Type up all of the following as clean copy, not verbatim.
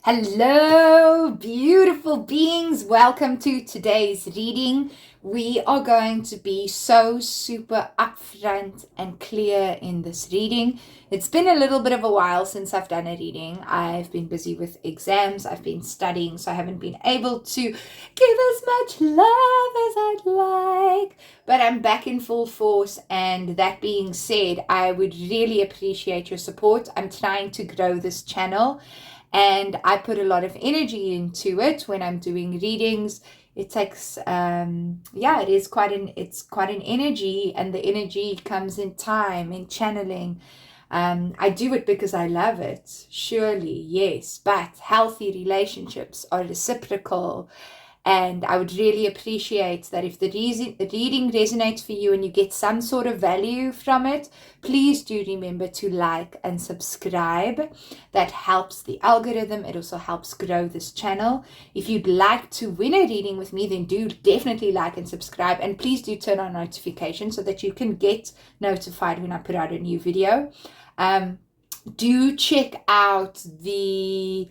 Hello, beautiful beings. Welcome to today's reading. We are going to be so super upfront and clear in this reading. It's been a little bit of a while since I've done a reading. I've been busy with exams. I've been studying, so I haven't been able to give as much love as I'd like. But I'm back in full force. And that being said, I would really appreciate your support. I'm trying to grow this channel. And I put a lot of energy into it when I'm doing readings. It takes, it's quite an energy, and the energy comes in time, in channeling. I do it because I love it, surely, yes. But healthy relationships are reciprocal. And I would really appreciate that if the reading resonates for you and you get some sort of value from it, please do remember to like and subscribe. That helps the algorithm. It also helps grow this channel. If you'd like to win a reading with me, then do definitely like and subscribe. And please do turn on notifications so that you can get notified when I put out a new video. Do check out the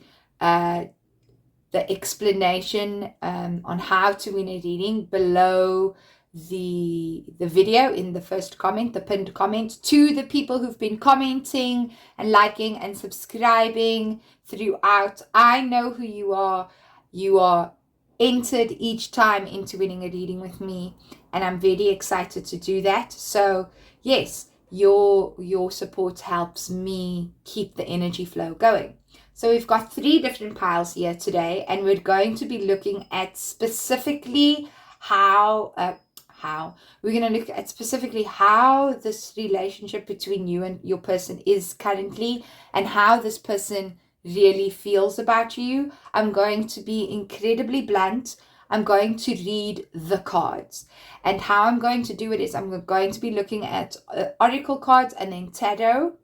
explanation on how to win a reading below the video in the first comment, the pinned comment. To the people who've been commenting and liking and subscribing throughout, I know who you are. You are entered each time into winning a reading with me, and I'm very excited to do that. So yes, your support helps me keep the energy flow going. So we've got 3 different piles here today, and we're going to be looking at specifically how this relationship between you and your person is currently, and how this person really feels about you. I'm going to be incredibly blunt. I'm going to read the cards, and how I'm going to do it is I'm going to be looking at oracle cards and then tarot.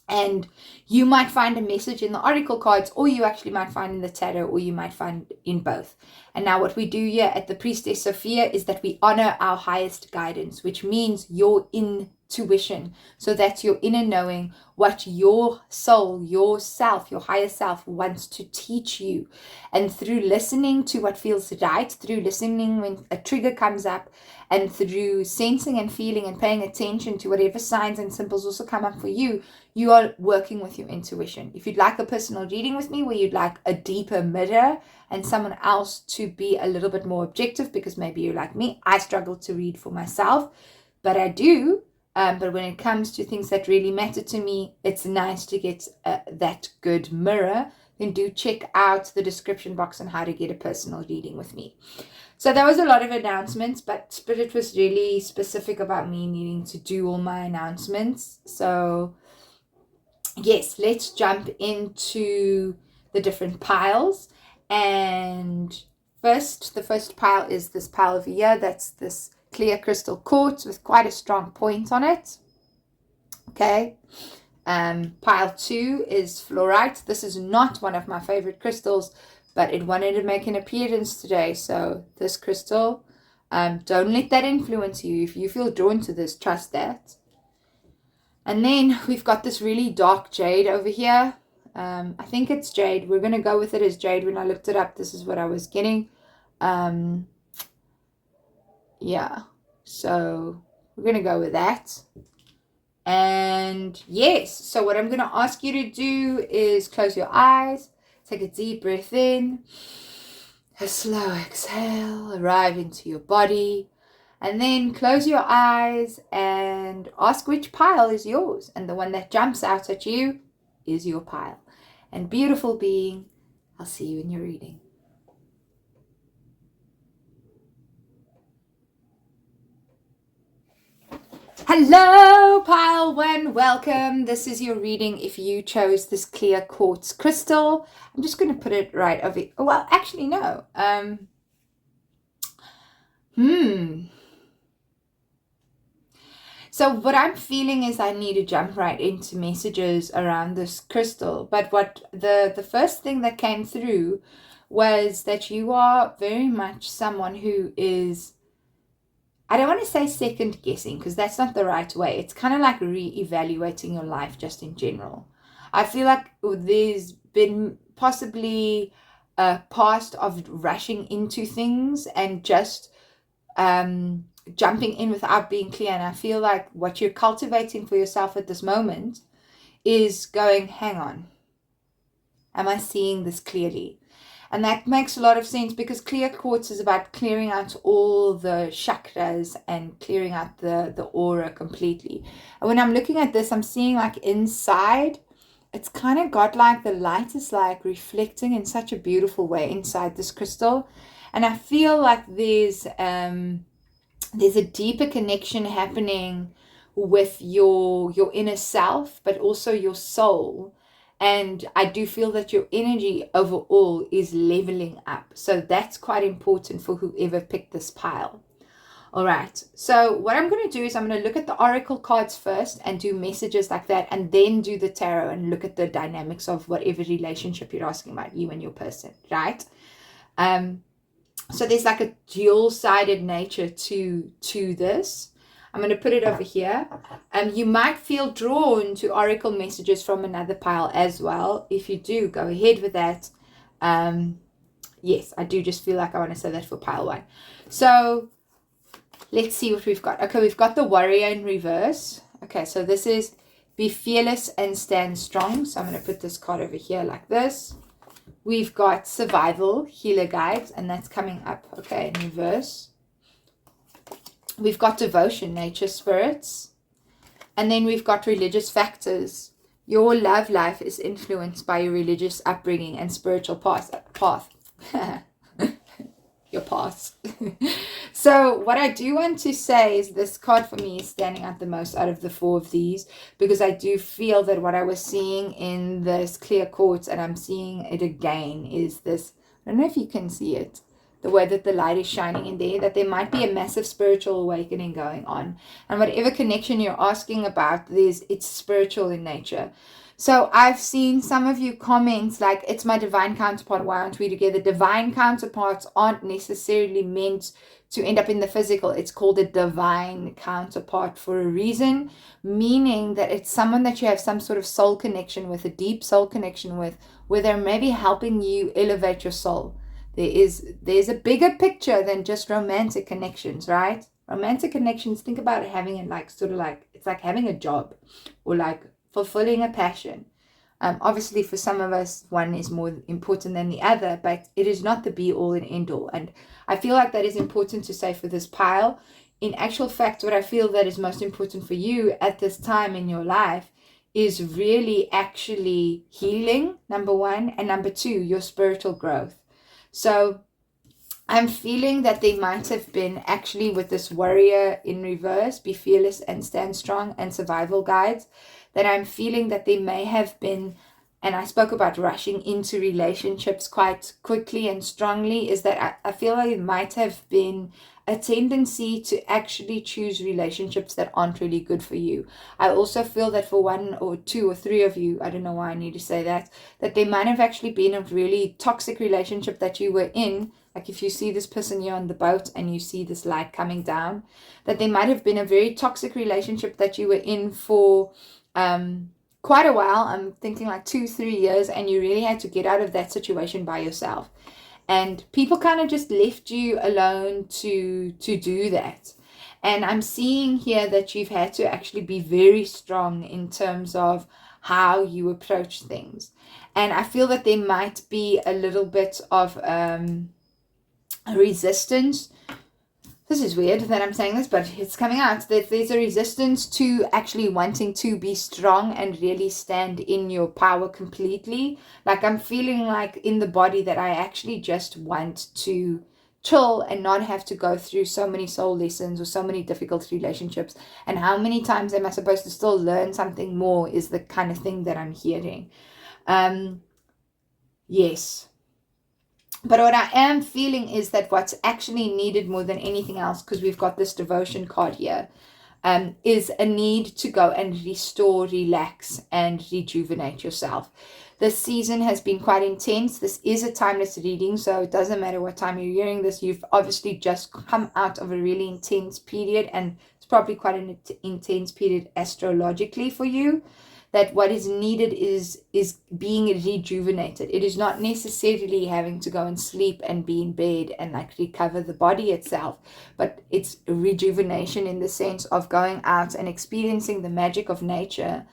And you might find a message in the oracle cards, or you actually might find in the tarot, or you might find in both. And now what we do here at the Priestess Sophia is that we honor our highest guidance, which means your intuition. So that's your inner knowing, what your soul, yourself, your higher self wants to teach you. And through listening to what feels right, through listening when a trigger comes up, and through sensing and feeling and paying attention to whatever signs and symbols also come up for you, you are working with your intuition. If you'd like a personal reading with me, where you'd like a deeper mirror and someone else to be a little bit more objective, because maybe you're like me, I struggle to read for myself, but I do. But when it comes to things that really matter to me, it's nice to get that good mirror. Then do check out the description box on how to get a personal reading with me. So there was a lot of announcements, but Spirit was really specific about me needing to do all my announcements. So yes, let's jump into the different piles. And first, the first pile is this pile over here. That's this clear crystal quartz with quite a strong point on it. Okay. Pile 2 is fluorite. This is not one of my favorite crystals, but it wanted to make an appearance today. So this crystal, don't let that influence you. If you feel drawn to this, trust that. And then we've got this really dark jade over here. I think it's jade. We're going to go with it as jade. When I looked it up, this is what I was getting. Yeah, so we're going to go with that. And yes, so what I'm going to ask you to do is close your eyes, take a deep breath in, a slow exhale, arrive into your body, and then close your eyes and ask which pile is yours. And the one that jumps out at you is your pile. And beautiful being, I'll see you in your reading. Hello, pile 1, welcome. This is your reading if you chose this clear quartz crystal. I'm just going to put it right over here. Well, actually, no. So what I'm feeling is I need to jump right into messages around this crystal. But what the first thing that came through was that you are very much someone who is, I don't want to say second guessing, because that's not the right way. It's kind of like re-evaluating your life just in general. I feel like there's been possibly a past of rushing into things and just jumping in without being clear. And I feel like what you're cultivating for yourself at this moment is going, hang on, am I seeing this clearly? And that makes a lot of sense, because clear quartz is about clearing out all the chakras and clearing out the aura completely. And when I'm looking at this, I'm seeing like inside, it's kind of got like the light is like reflecting in such a beautiful way inside this crystal. And I feel like there's a deeper connection happening with your inner self, but also your soul. And I do feel that your energy overall is leveling up. So that's quite important for whoever picked this pile. All right. So what I'm going to do is I'm going to look at the oracle cards first and do messages like that, and then do the tarot and look at the dynamics of whatever relationship you're asking about, you and your person, right? So there's like a dual-sided nature to this. I'm going to put it over here. You might feel drawn to oracle messages from another pile as well. If you do, go ahead with that. Yes, I do just feel like I want to say that for pile 1. So let's see what we've got. Okay, we've got the warrior in reverse. Okay, so this is be fearless and stand strong. So I'm going to put this card over here like this. We've got survival, healer guides, and that's coming up, okay, in reverse. We've got devotion, nature spirits. And then we've got religious factors. Your love life is influenced by your religious upbringing and spiritual path. Your past. So what I do want to say is this card for me is standing out the most out of the 4 of these, because I do feel that what I was seeing in this clear quartz, and I'm seeing it again, is this, I don't know if you can see it, the way that the light is shining in there, that there might be a massive spiritual awakening going on. And whatever connection you're asking about, it's spiritual in nature. So I've seen some of you comments like, it's my divine counterpart, why aren't we together? Divine counterparts aren't necessarily meant to end up in the physical. It's called a divine counterpart for a reason, meaning that it's someone that you have some sort of soul connection with, a deep soul connection with, where they're maybe helping you elevate your soul. There's a bigger picture than just romantic connections, right? Romantic connections, think about it having it like sort of like, it's like having a job or like fulfilling a passion. Obviously for some of us, one is more important than the other, but it is not the be all and end all. And I feel like that is important to say for this pile. In actual fact, what I feel that is most important for you at this time in your life is really actually healing, number 1, and number 2, your spiritual growth. So I'm feeling that there might have been actually with this warrior in reverse, be fearless and stand strong, and survival guides, that I'm feeling that there may have been, and I spoke about rushing into relationships quite quickly and strongly, is that I feel like it might have been a tendency to actually choose relationships that aren't really good for you. I also feel that for 1 or 2 or 3 of you, I don't know why I need to say that there might have actually been a really toxic relationship that you were in. Like if you see this person here on the boat and you see this light coming down, that there might have been a very toxic relationship that you were in for quite a while. I'm thinking like 2-3 years, and you really had to get out of that situation by yourself, and people kind of just left you alone to do that. And I'm seeing here that you've had to actually be very strong in terms of how you approach things. And I feel that there might be a little bit of resistance. This is weird that I'm saying this, but it's coming out. There's a resistance to actually wanting to be strong and really stand in your power completely. Like I'm feeling like in the body that I actually just want to chill and not have to go through so many soul lessons or so many difficult relationships. And how many times am I supposed to still learn something more is the kind of thing that I'm hearing. Yes. But what I am feeling is that what's actually needed more than anything else, because we've got this devotion card here, is a need to go and restore, relax, and rejuvenate yourself. This season has been quite intense. This is a timeless reading, so it doesn't matter what time you're hearing this. You've obviously just come out of a really intense period, and it's probably quite an intense period astrologically for you. that what is needed is being rejuvenated. It is not necessarily having to go and sleep and be in bed and like recover the body itself, but it's rejuvenation in the sense of going out and experiencing the magic of nature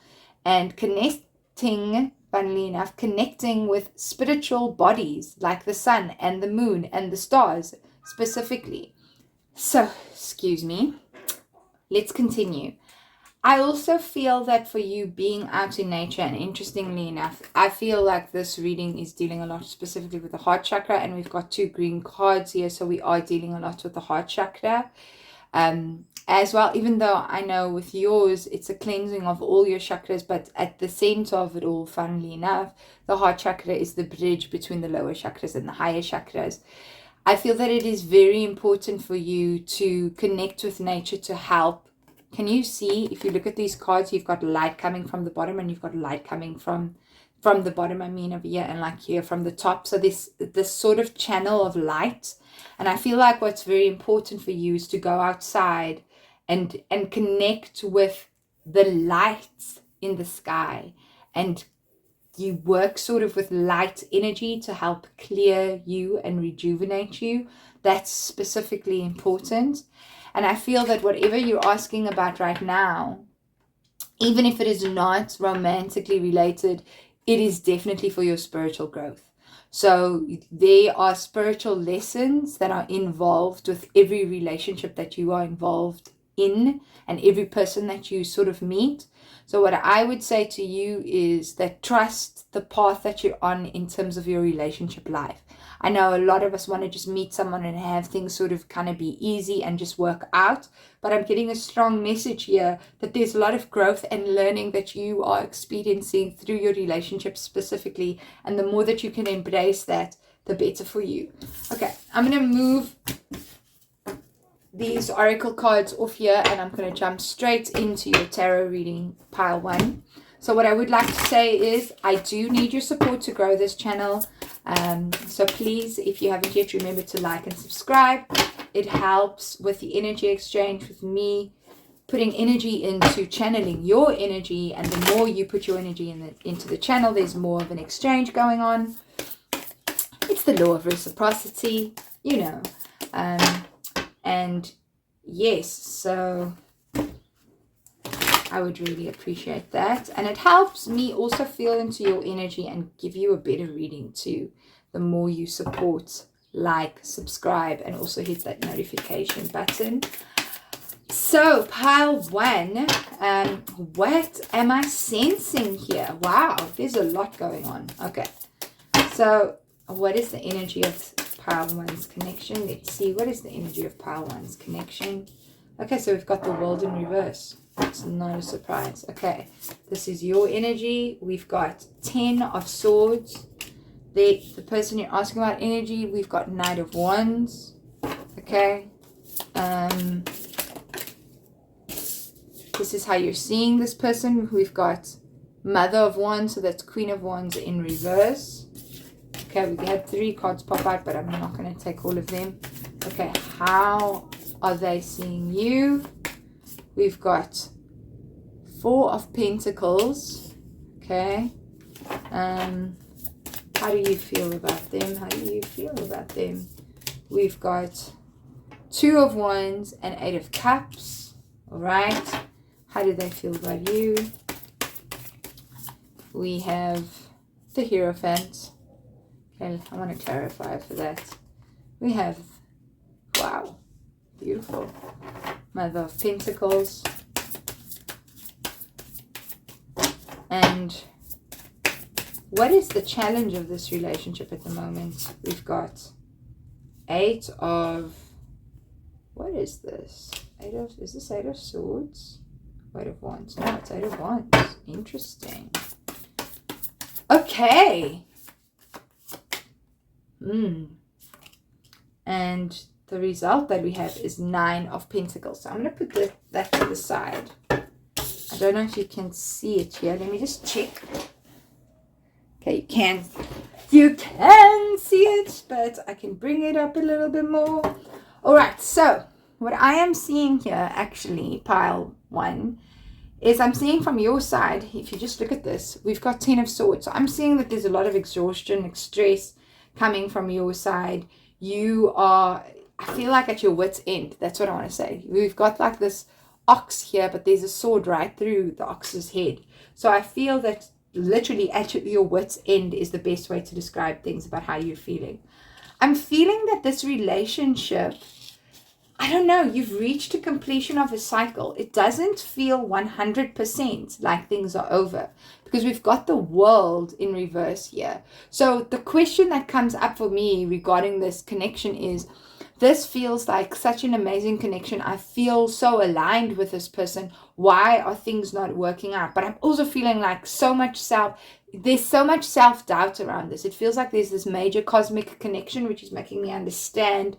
and connecting, funnily enough, connecting with spiritual bodies like the sun and the moon and the stars specifically. So, excuse me, let's continue. I also feel that for you being out in nature, and interestingly enough, I feel like this reading is dealing a lot specifically with the heart chakra, and we've got 2 green cards here, so we are dealing a lot with the heart chakra as well, even though I know with yours it's a cleansing of all your chakras, but at the center of it all, funnily enough, the heart chakra is the bridge between the lower chakras and the higher chakras. I feel that it is very important for you to connect with nature to help. Can you see, if you look at these cards, you've got light coming from the bottom and you've got light coming from the bottom, I mean, over here, and like here from the top. So this sort of channel of light. And I feel like what's very important for you is to go outside and connect with the lights in the sky. And you work sort of with light energy to help clear you and rejuvenate you. That's specifically important. And I feel that whatever you're asking about right now, even if it is not romantically related, it is definitely for your spiritual growth. So there are spiritual lessons that are involved with every relationship that you are involved in and every person that you sort of meet. So what I would say to you is that trust the path that you're on in terms of your relationship life. I know a lot of us want to just meet someone and have things sort of kind of be easy and just work out. But I'm getting a strong message here that there's a lot of growth and learning that you are experiencing through your relationship specifically. And the more that you can embrace that, the better for you. Okay, I'm going to move these oracle cards off here and I'm going to jump straight into your tarot reading, pile 1. So what I would like to say is I do need your support to grow this channel. So please, if you haven't yet, remember to like and subscribe. It helps with the energy exchange with me putting energy into channeling your energy, and the more you put your energy into the channel, there's more of an exchange going on. It's the law of reciprocity, you know. And yes, so I would really appreciate that. And it helps me also feel into your energy and give you a better reading too. The more you support, like, subscribe, and also hit that notification button. So pile 1, what am I sensing here? Wow, there's a lot going on. Okay, so what is the energy of pile 1's connection? Let's see, what is the energy of pile 1's connection? Okay, so we've got the world in reverse. It's not a surprise. Okay, this is your energy. We've got 10 of swords. The person you're asking about energy, we've got Knight of Wands. Okay. This is how you're seeing this person. We've got Mother of Wands, so that's Queen of Wands in reverse. Okay, we had 3 cards pop out, but I'm not going to take all of them. Okay, how are they seeing you? We've got 4 of Pentacles. Okay. How do you feel about them? How do you feel about them? We've got 2 of Wands and 8 of Cups. All right. How do they feel about you? We have the Hierophant. Okay, I want to clarify for that. We have, wow, beautiful. Mother of Pentacles. And what is the challenge of this relationship at the moment? We've got 8 of, what is this? Is this 8 of Swords? 8 of Wands. No, it's 8 of Wands. Interesting. Okay. And the result that we have is 9 of Pentacles. So I'm going to put that to the side. I don't know if you can see it here. Let me just check. Okay, you can see it, but I can bring it up a little bit more. All right, so what I am seeing here, actually, pile 1, is I'm seeing from your side, if you just look at this, we've got 10 of Swords. So I'm seeing that there's a lot of exhaustion, stress coming from your side. You are, I feel like at your wit's end. That's what I want to say. We've got like this ox here, but there's a sword right through the ox's head. So I feel that literally at your wit's end is the best way to describe things about how you're feeling. I'm feeling that this relationship, I don't know, you've reached a completion of a cycle. It doesn't feel 100% like things are over because we've got the world in reverse here. So the question that comes up for me regarding this connection is, this feels like such an amazing connection. I feel so aligned with this person. Why are things not working out? But I'm also feeling like there's so much self-doubt around this. It feels like there's this major cosmic connection, which is making me understand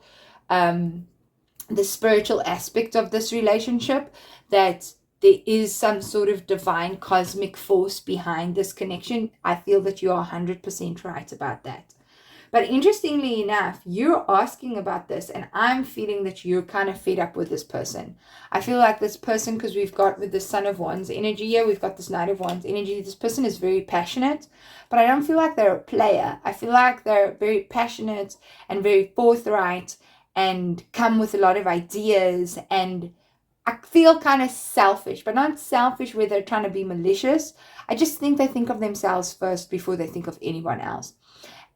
the spiritual aspect of this relationship, that there is some sort of divine cosmic force behind this connection. I feel that you are 100% right about that. But interestingly enough, you're asking about this, and I'm feeling that you're kind of fed up with this person. I feel like this person, because we've got with the Son of Wands energy here, we've got this Knight of Wands energy. This person is very passionate, but I don't feel like they're a player. I feel like they're very passionate and very forthright and come with a lot of ideas, and I feel kind of selfish, but not selfish where they're trying to be malicious. I just think they think of themselves first before they think of anyone else.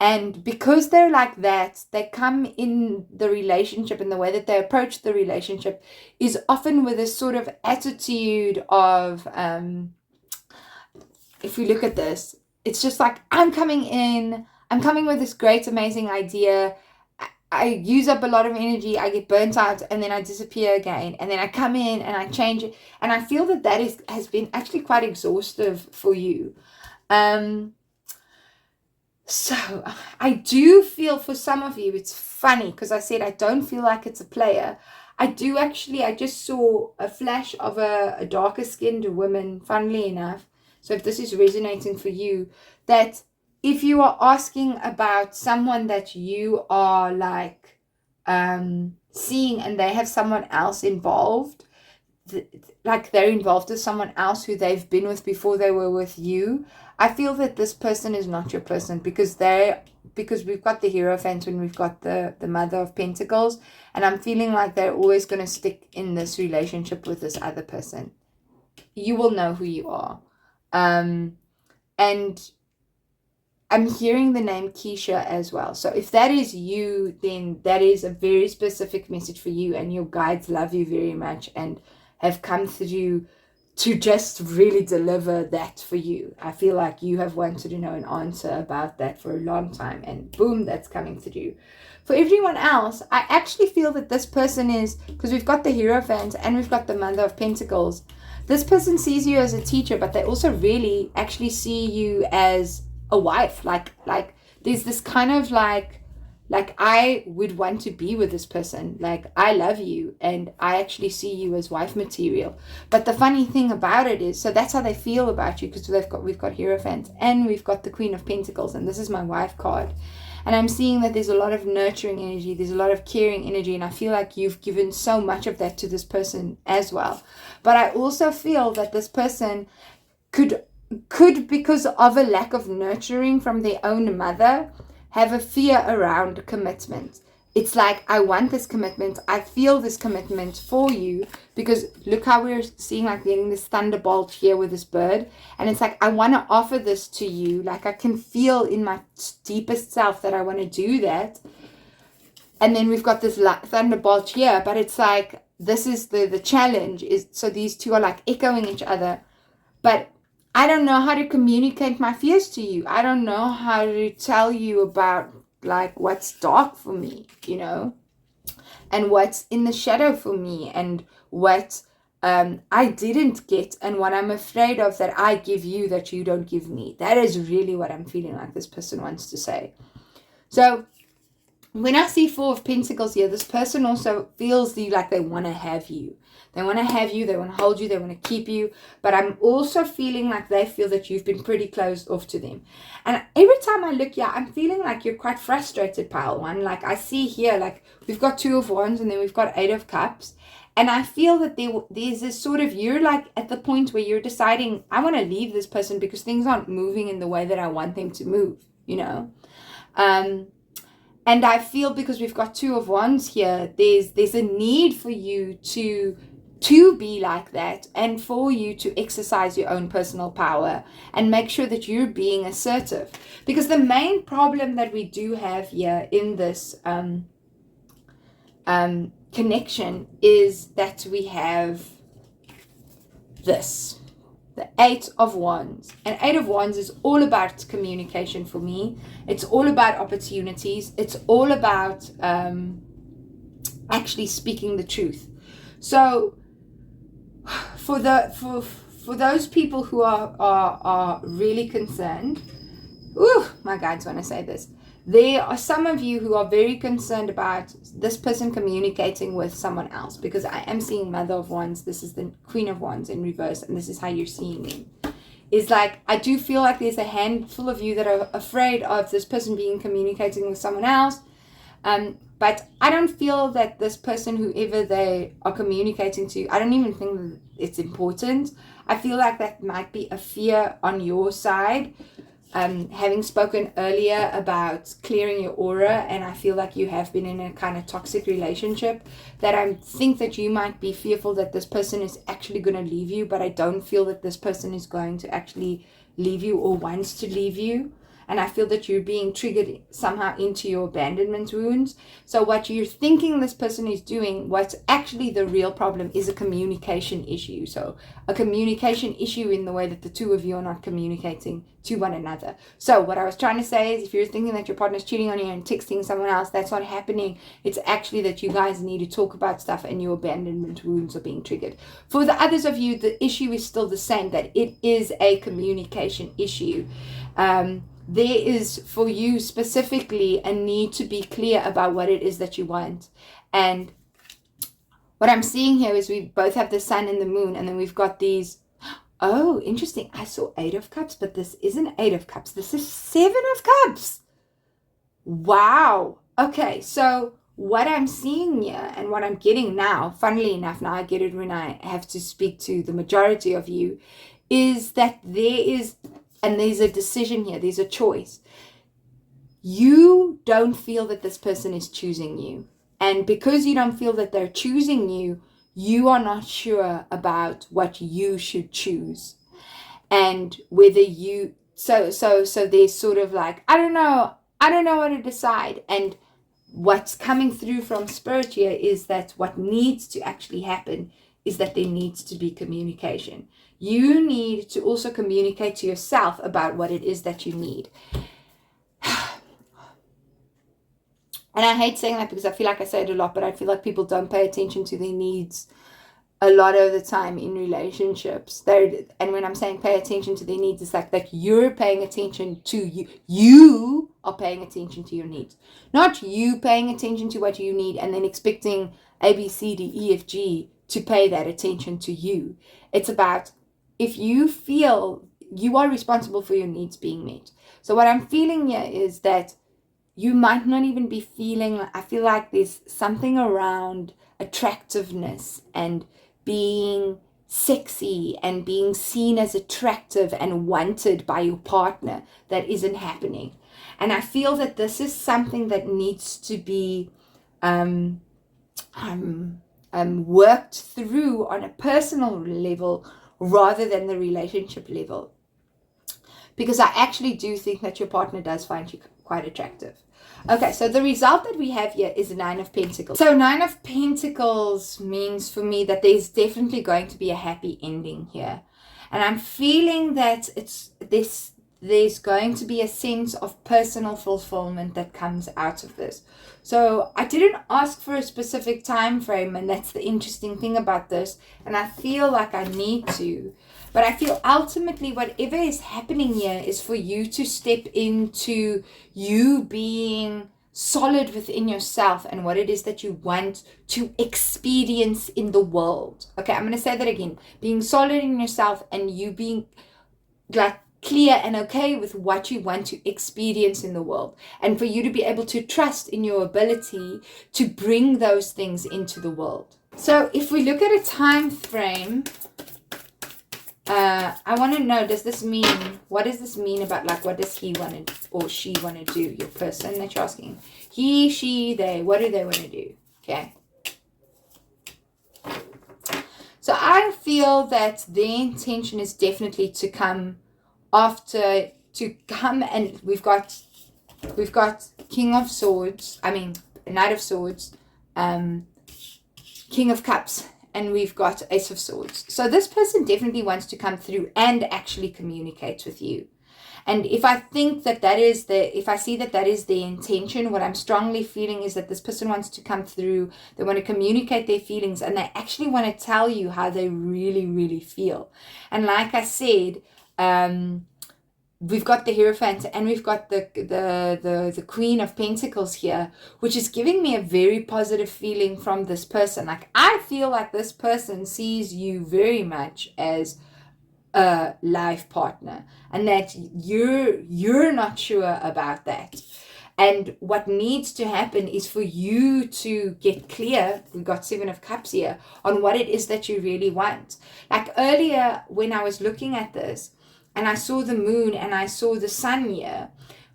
And because they're like that, they come in the relationship, and the way that they approach the relationship is often with this sort of attitude of, if we look at this, it's just like, I'm coming with this great, amazing idea. I use up a lot of energy, I get burnt out, and then I disappear again. And then I come in and I change it. And I feel that has been actually quite exhaustive for you. So I do feel for some of you, it's funny because I said I don't feel like it's a player. I just saw a flash of a darker skinned woman, funnily enough. So if this is resonating for you, that if you are asking about someone that you are like seeing and they have someone else involved, like they're involved with someone else who they've been with before they were with you, I feel that this person is not your person, because we've got the Hierophant and we've got the Mother of Pentacles, and I'm feeling like they're always going to stick in this relationship with this other person. You will know who you are. And I'm hearing the name Keisha as well. So if that is you, then that is a very specific message for you, and your guides love you very much and have come through to just really deliver that for you. I feel like you have wanted to know an answer about that for a long time, and boom, that's coming through. For everyone else, I actually feel that this person is, because we've got the Hierophant and we've got the Mother of Pentacles, this person sees you as a teacher, but they also really actually see you as a wife. Like there's this kind of like I would want to be with this person. Like, I love you and I actually see you as wife material. But the funny thing about it is, so that's how they feel about you, because we've got Hierophant and we've got the Queen of Pentacles, and this is my wife card. And I'm seeing that there's a lot of nurturing energy, there's a lot of caring energy, and I feel like you've given so much of that to this person as well. But I also feel that this person could, because of a lack of nurturing from their own mother, have a fear around commitment. It's like, I want this commitment. I feel this commitment for you, because look how we're seeing, like, getting this thunderbolt here with this bird. And it's like, I want to offer this to you. Like, I can feel in my deepest self that I want to do that. And then we've got this thunderbolt here, but it's like, this is the challenge. So these two are like echoing each other. But I don't know how to communicate my fears to you. I don't know how to tell you about, like, what's dark for me, you know, and what's in the shadow for me, and what I didn't get, and what I'm afraid of that I give you that you don't give me. That is really what I'm feeling like this person wants to say. So when I see Four of Pentacles here, this person also feels like they want to have you. They want to have you, they want to hold you, they want to keep you. But I'm also feeling like they feel that you've been pretty closed off to them. And every time I look here, I'm feeling like you're quite frustrated, pile one. Like, I see here, like, we've got Two of Wands and then we've got Eight of Cups. And I feel that there's this sort of, you're like at the point where you're deciding, I want to leave this person because things aren't moving in the way that I want them to move, you know. And I feel, because we've got Two of Wands here, there's a need for you to be like that, and for you to exercise your own personal power and make sure that you're being assertive. Because the main problem that we do have here in this connection is that we have this, the Eight of Wands. And Eight of Wands is all about communication for me. It's all about opportunities. It's all about actually speaking the truth. So for those people who are really concerned, my guides want to say this, there are some of you who are very concerned about this person communicating with someone else, because I am seeing Mother of Wands. This is the Queen of Wands in reverse, and this is how you're seeing me. Is like, I do feel like there's a handful of you that are afraid of this person communicating with someone else. But I don't feel that this person, whoever they are communicating to, I don't even think that it's important. I feel like that might be a fear on your side. Having spoken earlier about clearing your aura, and I feel like you have been in a kind of toxic relationship, that I think that you might be fearful that this person is actually going to leave you, but I don't feel that this person is going to actually leave you or wants to leave you. And I feel that you're being triggered somehow into your abandonment wounds. So what you're thinking this person is doing, what's actually the real problem, is a communication issue. So a communication issue in the way that the two of you are not communicating to one another. So what I was trying to say is, if you're thinking that your partner's cheating on you and texting someone else, that's not happening. It's actually that you guys need to talk about stuff and your abandonment wounds are being triggered. For the others of you, the issue is still the same, that it is a communication issue. There is, for you specifically, a need to be clear about what it is that you want. And what I'm seeing here is we both have the sun and the moon, and then we've got these, oh, interesting. I saw Eight of Cups, but this isn't Eight of Cups. This is Seven of Cups. Wow. Okay, so what I'm seeing here and what I'm getting now, funnily enough, now I get it when I have to speak to the majority of you, is that there's a decision here, there's a choice. You don't feel that this person is choosing you. And because you don't feel that they're choosing you, you are not sure about what you should choose. And whether you, so there's sort of like, I don't know what to decide. And what's coming through from Spirit here is that what needs to actually happen is that there needs to be communication. You need to also communicate to yourself about what it is that you need. And I hate saying that because I feel like I say it a lot, but I feel like people don't pay attention to their needs a lot of the time in relationships. And when I'm saying pay attention to their needs, it's like that you're paying attention to you. You are paying attention to your needs. Not you paying attention to what you need and then expecting A, B, C, D, E, F, G to pay that attention to you. It's about, if you feel you are responsible for your needs being met. So what I'm feeling here is that you might not even be feeling, I feel like there's something around attractiveness and being sexy and being seen as attractive and wanted by your partner that isn't happening. And I feel that this is something that needs to be worked through on a personal level rather than the relationship level. Because I actually do think that your partner does find you quite attractive. Okay, so the result that we have here is Nine of Pentacles. So Nine of Pentacles means for me that there's definitely going to be a happy ending here. And I'm feeling that there's going to be a sense of personal fulfillment that comes out of this. So I didn't ask for a specific time frame, and that's the interesting thing about this. And I feel like I need to. But I feel ultimately whatever is happening here is for you to step into you being solid within yourself and what it is that you want to experience in the world. Okay, I'm going to say that again. Being solid in yourself and you being like clear and okay with what you want to experience in the world. And for you to be able to trust in your ability to bring those things into the world. So if we look at a time frame, I want to know, does this mean, what does this mean about, like, what does he want to, or she want to do, your person that you're asking? He, she, they, what do they want to do? Okay. So I feel that their intention is definitely to come after, to come, and we've got King of Swords, Knight of Swords, King of Cups, and we've got Ace of Swords. So this person definitely wants to come through and actually communicate with you. And if I think that if I see that that is the intention, what I'm strongly feeling is that this person wants to come through, they want to communicate their feelings, and they actually want to tell you how they really, really feel. And like I said, we've got the Hierophant and we've got the Queen of Pentacles here, which is giving me a very positive feeling from this person. Like, I feel like this person sees you very much as a life partner, and that you're not sure about that. And what needs to happen is for you to get clear, we've got Seven of Cups here, on what it is that you really want. Like earlier when I was looking at this and I saw the moon and I saw the sun here,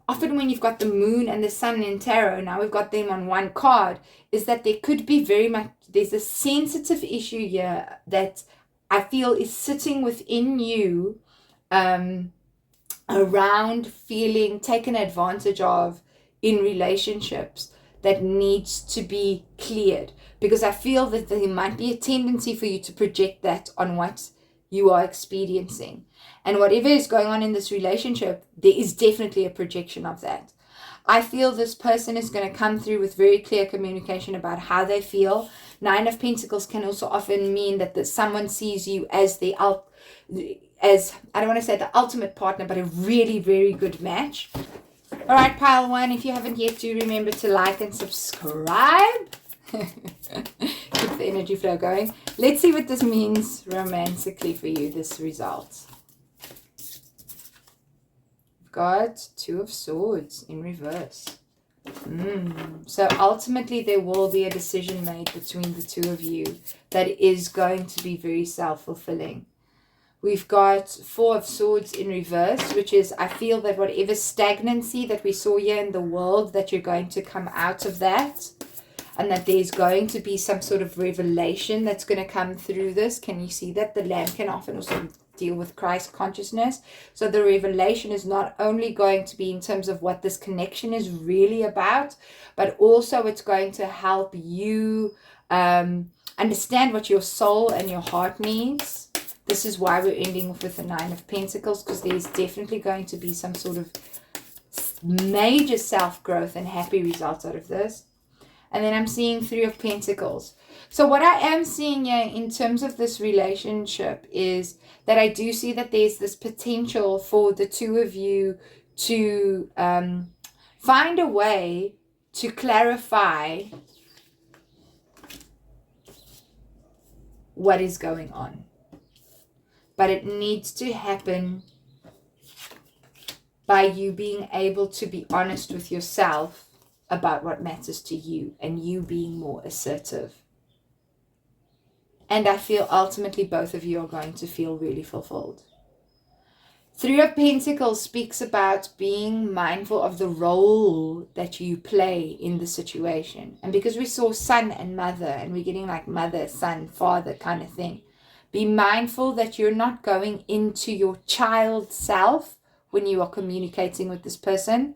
often when you've got the moon and the sun in tarot, now we've got them on one card, is that there could be there's a sensitive issue here that I feel is sitting within you, around feeling taken advantage of in relationships, that needs to be cleared. Because I feel that there might be a tendency for you to project that on what you are experiencing. And whatever is going on in this relationship, there is definitely a projection of that. I feel this person is going to come through with very clear communication about how they feel. Nine of Pentacles can also often mean that someone sees you as I don't want to say the ultimate partner, but a really, very good match. All right, pile one, if you haven't yet, do remember to like and subscribe. Keep the energy flow going. Let's see what this means romantically for you, this result. We've got Two of Swords in reverse. So ultimately there will be a decision made between the two of you that is going to be very self-fulfilling. We've got Four of Swords in reverse, which is, I feel that whatever stagnancy that we saw here in the world, that you're going to come out of that, and that there's going to be some sort of revelation that's going to come through this. Can you see that? The lamp can often also deal with Christ consciousness. So the revelation is not only going to be in terms of what this connection is really about, but also it's going to help you understand what your soul and your heart needs. This is why we're ending with the Nine of Pentacles, because there's definitely going to be some sort of major self-growth and happy results out of this. And then I'm seeing Three of Pentacles. So what I am seeing here in terms of this relationship is that I do see that there's this potential for the two of you to find a way to clarify what is going on. But it needs to happen by you being able to be honest with yourself about what matters to you, and you being more assertive. And I feel ultimately both of you are going to feel really fulfilled. Three of Pentacles speaks about being mindful of the role that you play in the situation. And because we saw son and mother, and we're getting like mother, son, father kind of thing, be mindful that you're not going into your child self when you are communicating with this person,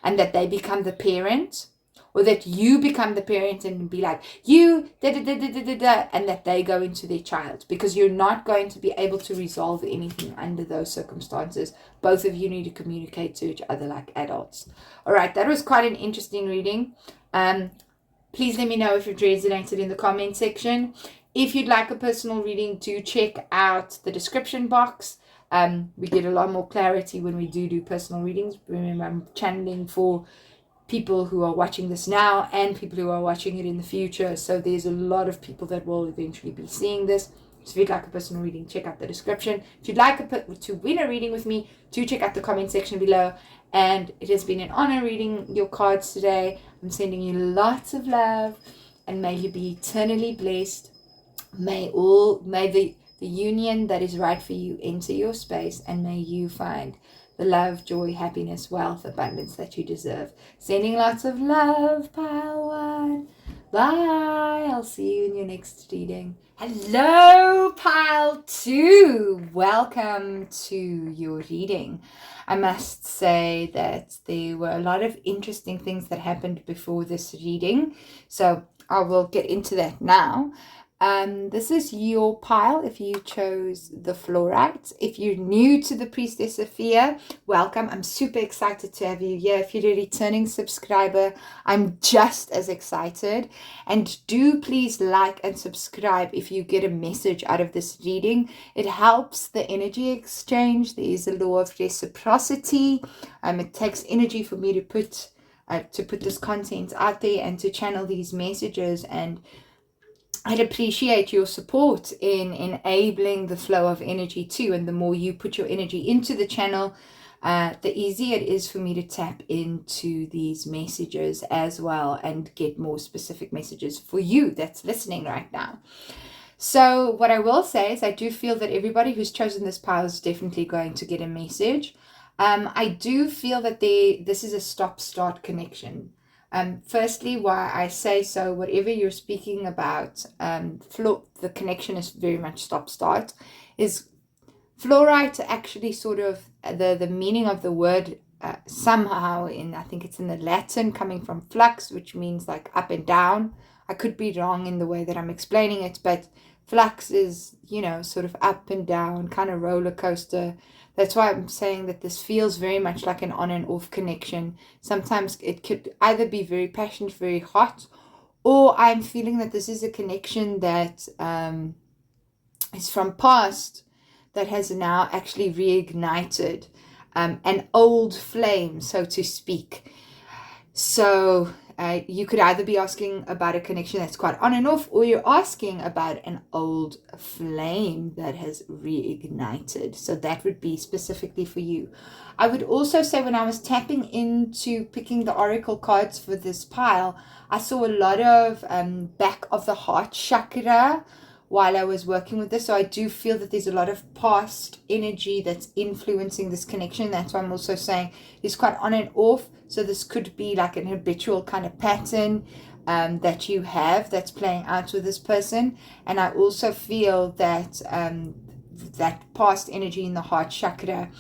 and that they become the parent, or that you become the parent and be like, you, and that they go into their child, because you're not going to be able to resolve anything under those circumstances. Both of you need to communicate to each other like adults. All right, that was quite an interesting reading. Please let me know if it resonated in the comment section. If you'd like a personal reading, do check out the description box. We get a lot more clarity when we do personal readings. Remember, I'm channeling for people who are watching this now and people who are watching it in the future. So there's a lot of people that will eventually be seeing this. So if you'd like a personal reading, check out the description. If you'd like to win a reading with me, do check out the comment section below. And it has been an honor reading your cards today. I'm sending you lots of love, and may you be eternally blessed. May the union that is right for you enter your space, and may you find the love, joy, happiness, wealth, abundance that you deserve. Sending lots of love, pile one. Bye. I'll see you in your next reading. Hello, pile two. Welcome to your reading. I must say that there were a lot of interesting things that happened before this reading, so I will get into that now. This is your pile if you chose the fluorite. If you're new to the Priestess Sophia, welcome. I'm super excited to have you here. If you're a returning subscriber, I'm just as excited. And do please like and subscribe if you get a message out of this reading. It helps the energy exchange. There is a law of reciprocity. It takes energy for me to put this content out there and to channel these messages, and I'd appreciate your support in enabling the flow of energy too. And the more you put your energy into the channel, the easier it is for me to tap into these messages as well and get more specific messages for you that's listening right now. So what I will say is I do feel that everybody who's chosen this pile is definitely going to get a message. I do feel that this is a stop-start connection. Firstly, why I say so, whatever you're speaking about, the connection is very much stop-start. Is fluorite actually sort of the meaning of the word somehow I think it's in the Latin, coming from flux, which means like up and down. I could be wrong in the way that I'm explaining it, but flux is, sort of up and down, kind of roller coaster. That's why I'm saying that this feels very much like an on and off connection. Sometimes it could either be very passionate, very hot, or I'm feeling that this is a connection that is from past that has now actually reignited an old flame, so to speak. So you could either be asking about a connection that's quite on and off, or you're asking about an old flame that has reignited. So that would be specifically for you. I would also say when I was tapping into picking the oracle cards for this pile, I saw a lot of back of the heart chakra while I was working with this. So I do feel that there's a lot of past energy that's influencing this connection. That's why I'm also saying it's quite on and off. So this could be like an habitual kind of pattern that you have that's playing out with this person. And I also feel that that past energy in the heart chakra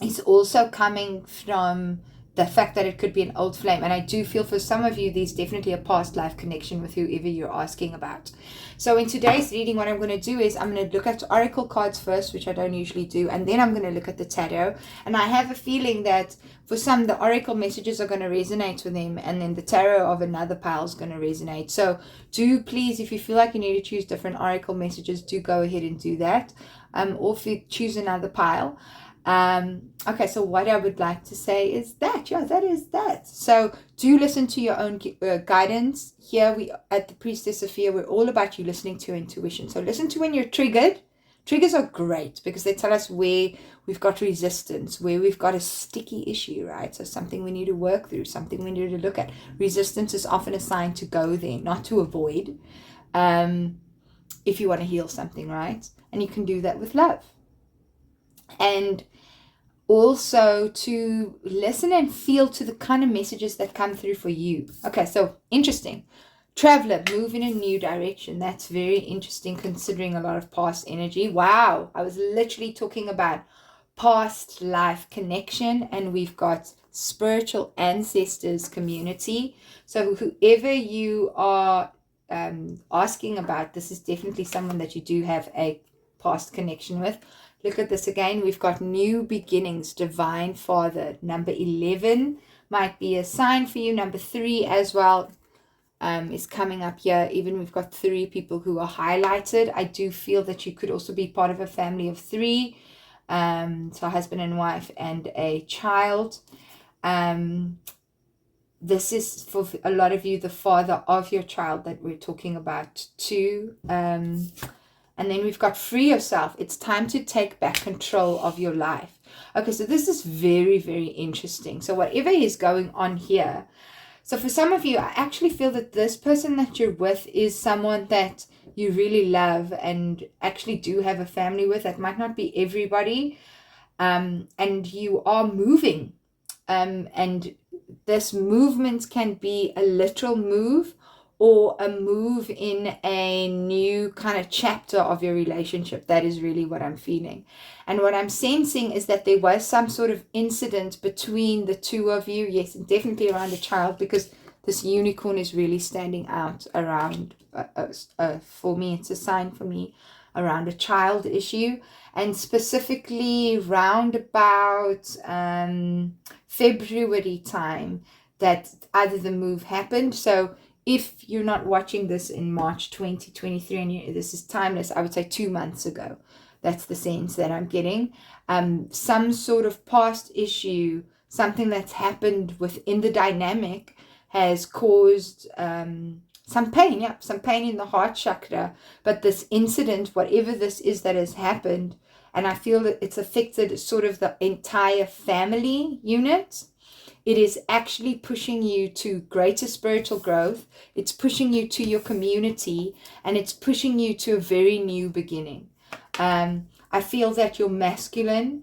is also coming from the fact that it could be an old flame. And I do feel for some of you, there's definitely a past life connection with whoever you're asking about. So in today's reading, what I'm going to do is I'm going to look at oracle cards first, which I don't usually do. And then I'm going to look at the tarot. And I have a feeling that for some, the oracle messages are going to resonate with them. And then the tarot of another pile is going to resonate. So do please, if you feel like you need to choose different oracle messages, do go ahead and do that. Or if you choose another pile. Okay, so what I would like to say is that, that is that. So do listen to your own guidance. Here we at the Priestess Sophia, we're all about you listening to your intuition. So listen to when you're triggered. Triggers are great because they tell us where we've got resistance, where we've got a sticky issue, right? So something we need to work through, something we need to look at. Resistance is often a sign to go there, not to avoid, if you want to heal something, right? And you can do that with love. And also to listen and feel to the kind of messages that come through for you. Okay, so interesting. Traveler, move in a new direction. That's very interesting considering a lot of past energy. Wow, I was literally talking about past life connection, and we've got spiritual ancestors community. So whoever you are asking about, this is definitely someone that you do have a past connection with. Look at this again. We've got new beginnings, divine father. Number 11 might be a sign for you. Number 3 as well is coming up here. Even we've got 3 people who are highlighted. I do feel that you could also be part of a family of 3. So husband and wife and a child. This is for a lot of you, the father of your child that we're talking about too. And then we've got free yourself. It's time to take back control of your life. Okay, so this is very, very interesting. So whatever is going on here. So for some of you, I actually feel that this person that you're with is someone that you really love and actually do have a family with. That might not be everybody. And you are moving. And this movement can be a literal move or a move in a new kind of chapter of your relationship. That is really what I'm feeling. And what I'm sensing is that there was some sort of incident between the two of you. Yes, and definitely around a child, because this unicorn is really standing out around, for me, it's a sign for me around a child issue. And specifically round about February time that either the move happened. So if you're not watching this in March 2023 and this is timeless, I would say 2 months ago. That's the sense that I'm getting. Some sort of past issue, something that's happened within the dynamic has caused some pain, some pain in the heart chakra. But this incident, whatever this is that has happened, and I feel that it's affected sort of the entire family unit. It is actually pushing you to greater spiritual growth. It's pushing you to your community, and it's pushing you to a very new beginning. I feel that you're masculine,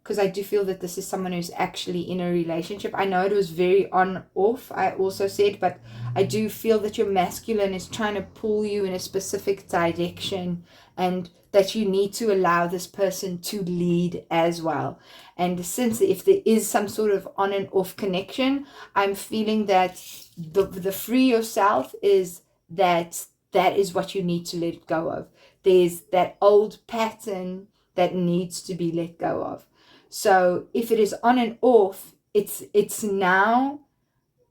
because I do feel that this is someone who's actually in a relationship. I know it was very on off, I also said, but I do feel that your masculine is trying to pull you in a specific direction, and that you need to allow this person to lead as well. And since if there is some sort of on and off connection, I'm feeling that the free yourself is that is what you need to let go of. There's that old pattern that needs to be let go of. So if it is on and off, it's now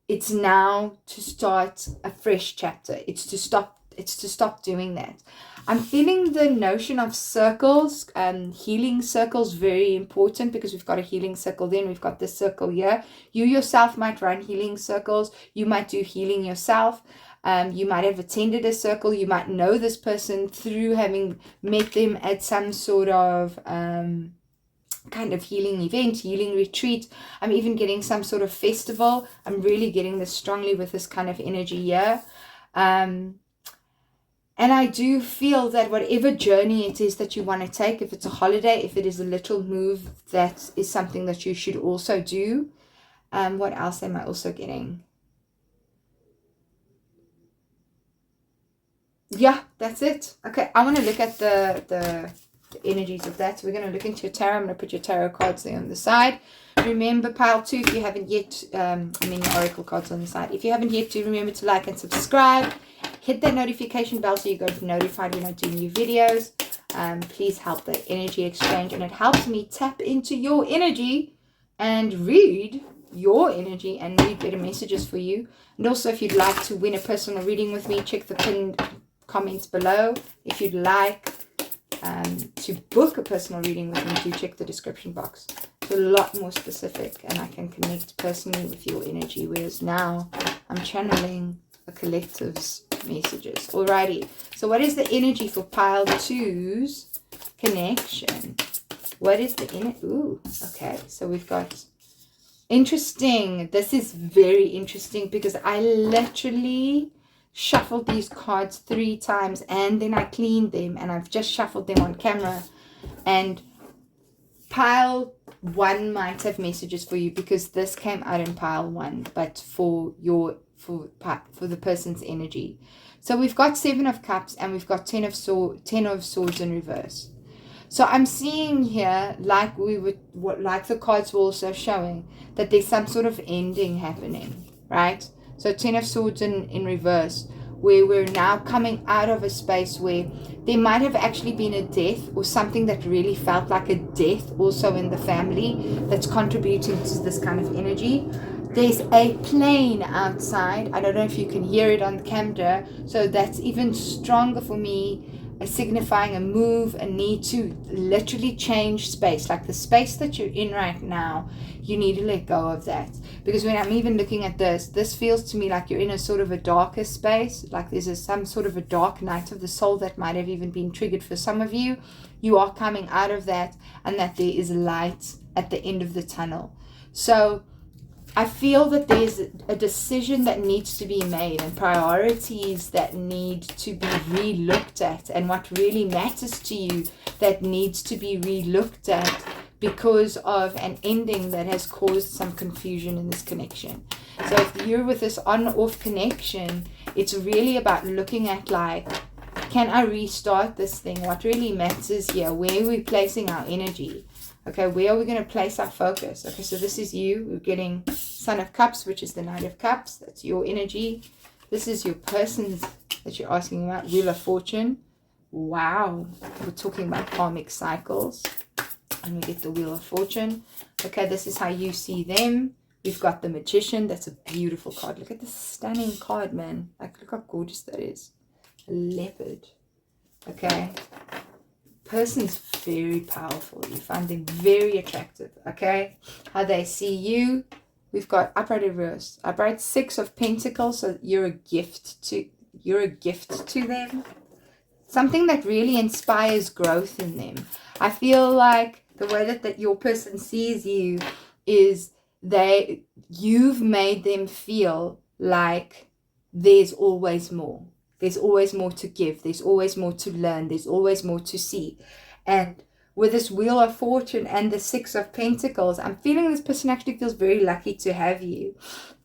to start a fresh chapter. It's to stop doing that. I'm feeling the notion of circles, healing circles, very important, because we've got a healing circle, then we've got this circle here. You yourself might run healing circles. You might do healing yourself. You might have attended a circle. You might know this person through having met them at some sort of kind of healing event, healing retreat. I'm even getting some sort of festival. I'm really getting this strongly with this kind of energy here. And I do feel that whatever journey it is that you want to take, if it's a holiday, if it is a little move, that is something that you should also do. What else am I also getting? Yeah, that's it. Okay, I want to look at the energies of that. So we're going to look into your tarot. I'm going to put your tarot cards there on the side. Remember, pile 2, if you haven't yet, your oracle cards on the side. If you haven't yet, do remember to like and subscribe. Hit that notification bell so you get notified when I do new videos. Please help the energy exchange, and it helps me tap into your energy and read your energy and read better messages for you. And also, if you'd like to win a personal reading with me, check the pinned comments below. If you'd like to book a personal reading with me, do check the description box. It's a lot more specific, and I can connect personally with your energy, whereas now I'm channeling a collective's messages. Alrighty, so what is the energy for pile 2's connection? What is the energy? Ooh, okay, so we've got interesting. This is very interesting, because I literally shuffled these cards 3 times and then I cleaned them, and I've just shuffled them on camera. And pile 1 might have messages for you, because this came out in pile 1, but for the person's energy. So we've got 7 of Cups and we've got 10 of Swords in reverse. So I'm seeing here, like the cards were also showing, that there's some sort of ending happening, right? So 10 of Swords in reverse, where we're now coming out of a space where there might have actually been a death, or something that really felt like a death also in the family, that's contributing to this kind of energy. There's a plane outside. I don't know if you can hear it on the camera, so that's even stronger for me, signifying a move, a need to literally change space. Like the space that you're in right now, you need to let go of that. Because when I'm even looking at this feels to me like you're in a sort of a darker space, like there's some sort of a dark night of the soul that might have even been triggered for some of you. You are coming out of that, and that there is light at the end of the tunnel. So I feel that there's a decision that needs to be made and priorities that need to be re-looked at, and what really matters to you that needs to be re-looked at because of an ending that has caused some confusion in this connection. So if you're with this on-off connection, it's really about looking at like, can I restart this thing? What really matters here? Where are we placing our energy? Okay, where are we going to place our focus? Okay, so this is you. We're getting Son of Cups, which is the Knight of Cups. That's your energy. This is your person's that you're asking about. Wheel of Fortune. Wow. We're talking about karmic cycles. And we get the Wheel of Fortune. Okay, this is how you see them. We've got the Magician. That's a beautiful card. Look at this stunning card, man. Like, look how gorgeous that is. A leopard. Okay. Person's very powerful. You find them very attractive. Okay. How they see you. We've got upright reverse. Upright 6 of Pentacles. So you're a gift to them. Something that really inspires growth in them. I feel like the way that your person sees you is you've made them feel like there's always more. There's always more to give. There's always more to learn. There's always more to see. And with this Wheel of Fortune and the 6 of Pentacles, I'm feeling this person actually feels very lucky to have you.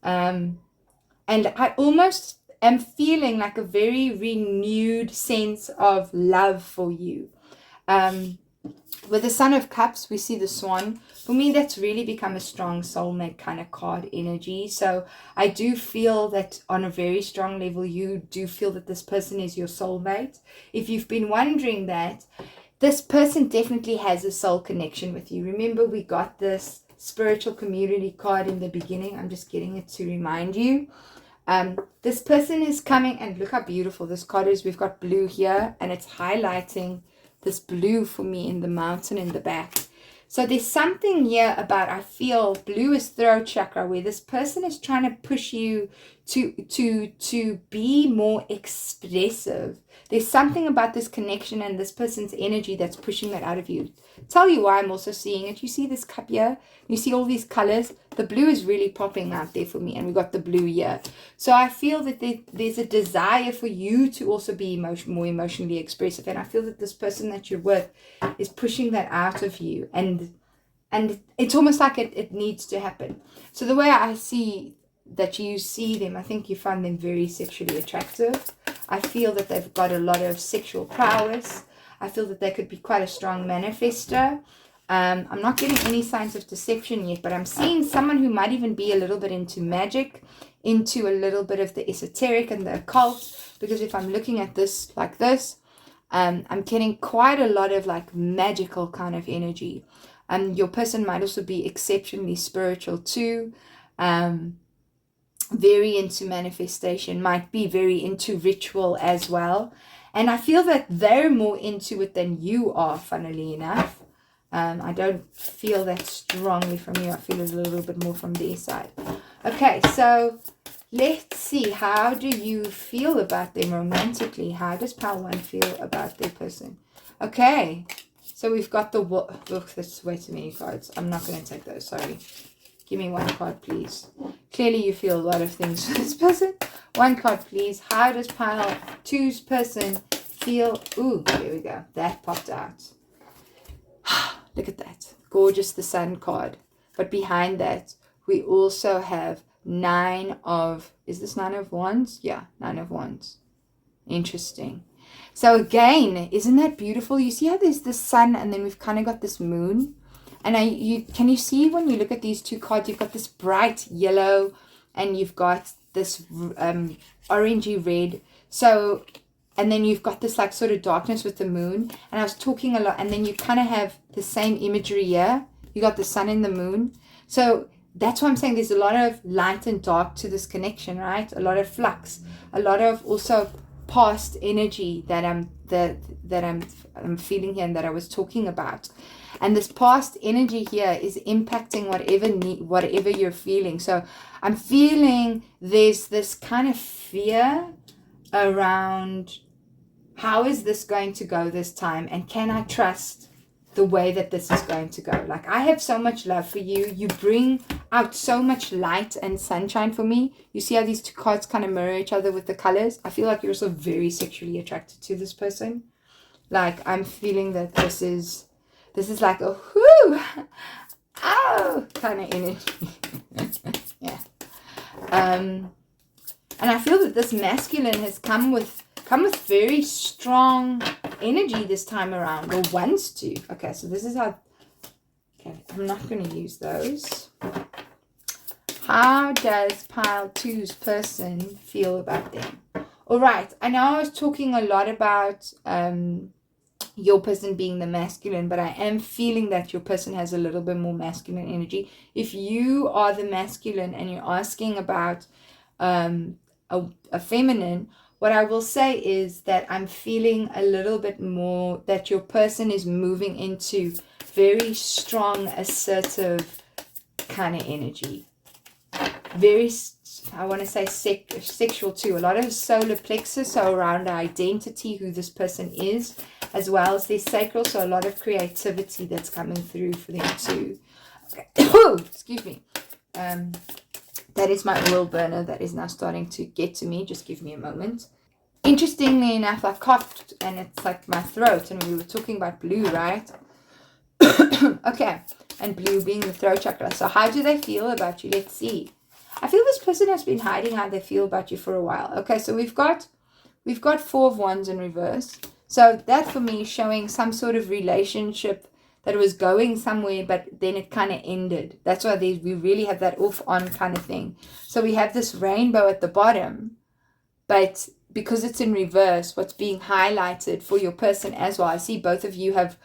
And I almost am feeling like a very renewed sense of love for you. With the Son of Cups, we see the Swan. For me, that's really become a strong soulmate kind of card energy. So I do feel that on a very strong level, you do feel that this person is your soulmate. If you've been wondering that, this person definitely has a soul connection with you. Remember, we got this spiritual community card in the beginning. I'm just getting it to remind you. This person is coming, and look how beautiful this card is. We've got blue here, and it's highlighting this blue for me in the mountain in the back. So there's something here about, I feel blue is throat chakra, where this person is trying to push you to be more expressive. There's something about this connection and this person's energy that's pushing that out of you. Tell you why I'm also seeing it. You see this cup here? You see all these colors? The blue is really popping out there for me, and we got the blue here. So I feel that there's a desire for you to also be more emotionally expressive, and I feel that this person that you're with is pushing that out of you, and it's almost like it needs to happen. So the way I see that you see them, I think you find them very sexually attractive. I feel that they've got a lot of sexual prowess. I feel that they could be quite a strong manifester. I'm not getting any signs of deception yet, but I'm seeing someone who might even be a little bit into magic, into a little bit of the esoteric and the occult, because if I'm looking at this like this, I'm getting quite a lot of like magical kind of energy. Your person might also be exceptionally spiritual too. Very into manifestation, might be very into ritual as well. And I feel that they're more into it than you are, funnily enough. I don't feel that strongly from you. I feel it a little bit more from their side. Okay, so let's see. How do you feel about them romantically? How does Pile 1 feel about their person? Okay, so we've got the... Look, that's way too many cards. I'm not going to take those, sorry. Give me one card, please. Clearly, you feel a lot of things for this person. One card, please. How does Pile 2's person feel? Ooh, there we go. That popped out. Look at that. Gorgeous, the Sun card. But behind that, we also have 9 of... Is this 9 of Wands? Yeah, 9 of Wands. Interesting. So again, isn't that beautiful? You see how there's the Sun and then we've kind of got this Moon? And can you see when you look at these two cards, you've got this bright yellow and you've got this orangey red. So, and then you've got this like sort of darkness with the moon. And I was talking a lot, and then you kind of have the same imagery here. You got the sun and the moon. So that's why I'm saying there's a lot of light and dark to this connection, right? A lot of flux, a lot of also past energy that I'm feeling here and that I was talking about. And this past energy here is impacting whatever you're feeling. So I'm feeling there's this kind of fear around how is this going to go this time, and can I trust the way that this is going to go. Like, I have so much love for you. You bring out so much light and sunshine for me. You see how these two cards kind of mirror each other with the colors? I feel like you're also very sexually attracted to this person. Like, I'm feeling that this is like a whoo, oh, kind of energy. Yeah. And I feel that this masculine has come with very strong energy this time around, or wants to. Okay, so this is how, okay, I'm not going to use those. How does pile two's person feel about them? All right, I know I was talking a lot about your person being the masculine, but I am feeling that your person has a little bit more masculine energy. If you are the masculine and you're asking about a feminine, what I will say is that I'm feeling a little bit more that your person is moving into very strong, assertive kind of energy. Very, I want to say sexual too. A lot of solar plexus, so around our identity, who this person is, as well as their sacral, so a lot of creativity that's coming through for them too. Okay. Excuse me. That is my oil burner that is now starting to get to me. Just give me a moment. Interestingly enough, I coughed and it's like my throat, and we were talking about blue, right? Okay, and blue being the throat chakra. So how do they feel about you? Let's see. I feel this person has been hiding how they feel about you for a while. Okay, so we've got Four of Wands in reverse. So that for me is showing some sort of relationship that was going somewhere, but then it kind of ended. That's why we really have that off-on kind of thing. So we have this rainbow at the bottom, but because it's in reverse, what's being highlighted for your person as well, I see both of you have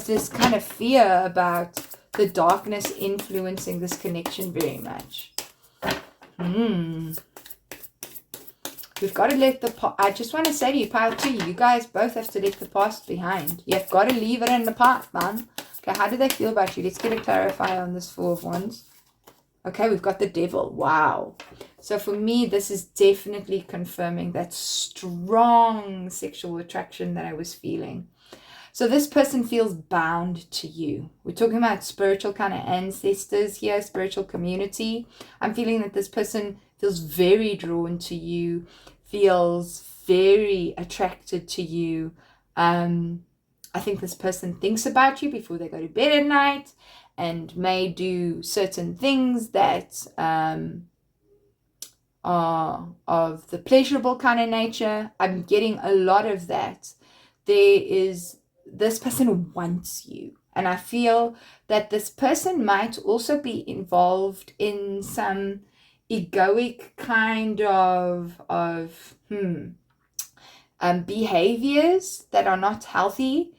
this kind of fear about the darkness influencing this connection very much. We've got to let I just want to say to you, pile two, you guys both have to let the past behind. You've got to leave it in the past, man. Okay, how do they feel about you? Let's get a clarifier on this Four of Wands. Okay, we've got the Devil. Wow. So for me, this is definitely confirming that strong sexual attraction that I was feeling. So this person feels bound to you. We're talking about spiritual kind of ancestors here, spiritual community. I'm feeling that this person feels very drawn to you, feels very attracted to you. I think this person thinks about you before they go to bed at night and may do certain things that are of the pleasurable kind of nature. I'm getting a lot of that. This person wants you. And I feel that this person might also be involved in some egoic kind of behaviors that are not healthy.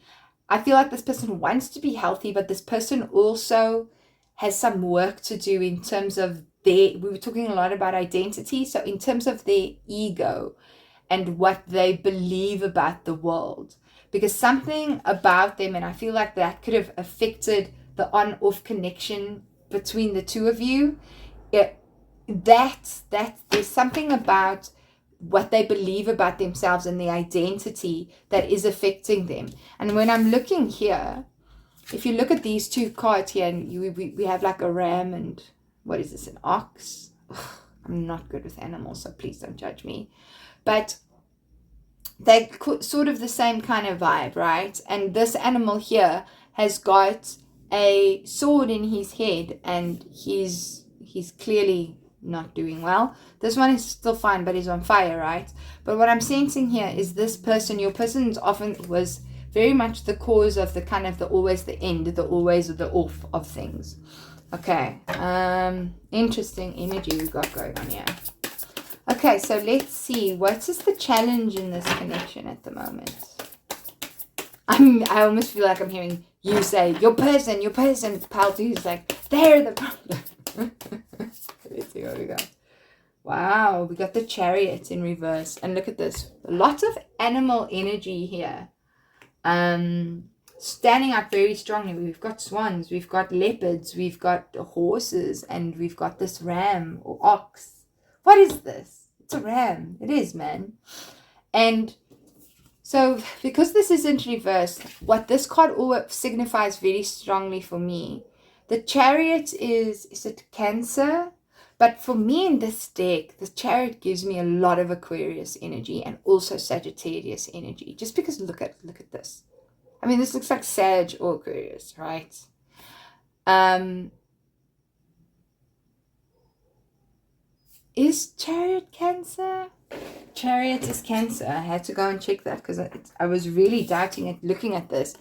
I feel like this person wants to be healthy, but this person also has some work to do in terms of we were talking a lot about identity. So in terms of their ego and what they believe about the world, because something about them, and I feel like that could have affected the on-off connection between the two of you. That there's something about what they believe about themselves and the identity that is affecting them. And when I'm looking here, if you look at these two cards here, and we have like a ram and what is this, an ox? Ugh, I'm not good with animals, so please don't judge me. But they're sort of the same kind of vibe, right? And this animal here has got a sword in his head, and he's clearly not doing well. This one is still fine, but he's on fire, right? But what I'm sensing here is this person, your person often was very much the cause of the kind of the always the end, the always or the off of things. Okay, interesting energy we've got going on here. Okay, so let's see, what is the challenge in this connection at the moment? I almost feel like I'm hearing you say, your person, pal two is like, they're the problem. Let's see what we got. Wow, we got the Chariot in reverse. And look at this. Lots of animal energy here. Standing out very strongly. We've got swans, we've got leopards, we've got horses, and we've got this ram or ox. What is this? It's a ram. It is, man. And So because this isn't reversed, what this card all signifies very strongly for me, the Chariot is it Cancer? But for me in this deck, the Chariot gives me a lot of Aquarius energy and also Sagittarius energy. Just because look at this. I mean, this looks like Sag or Aquarius, right? Is Chariot Cancer? Chariot is Cancer. I had to go and check that because I was really doubting it looking at this.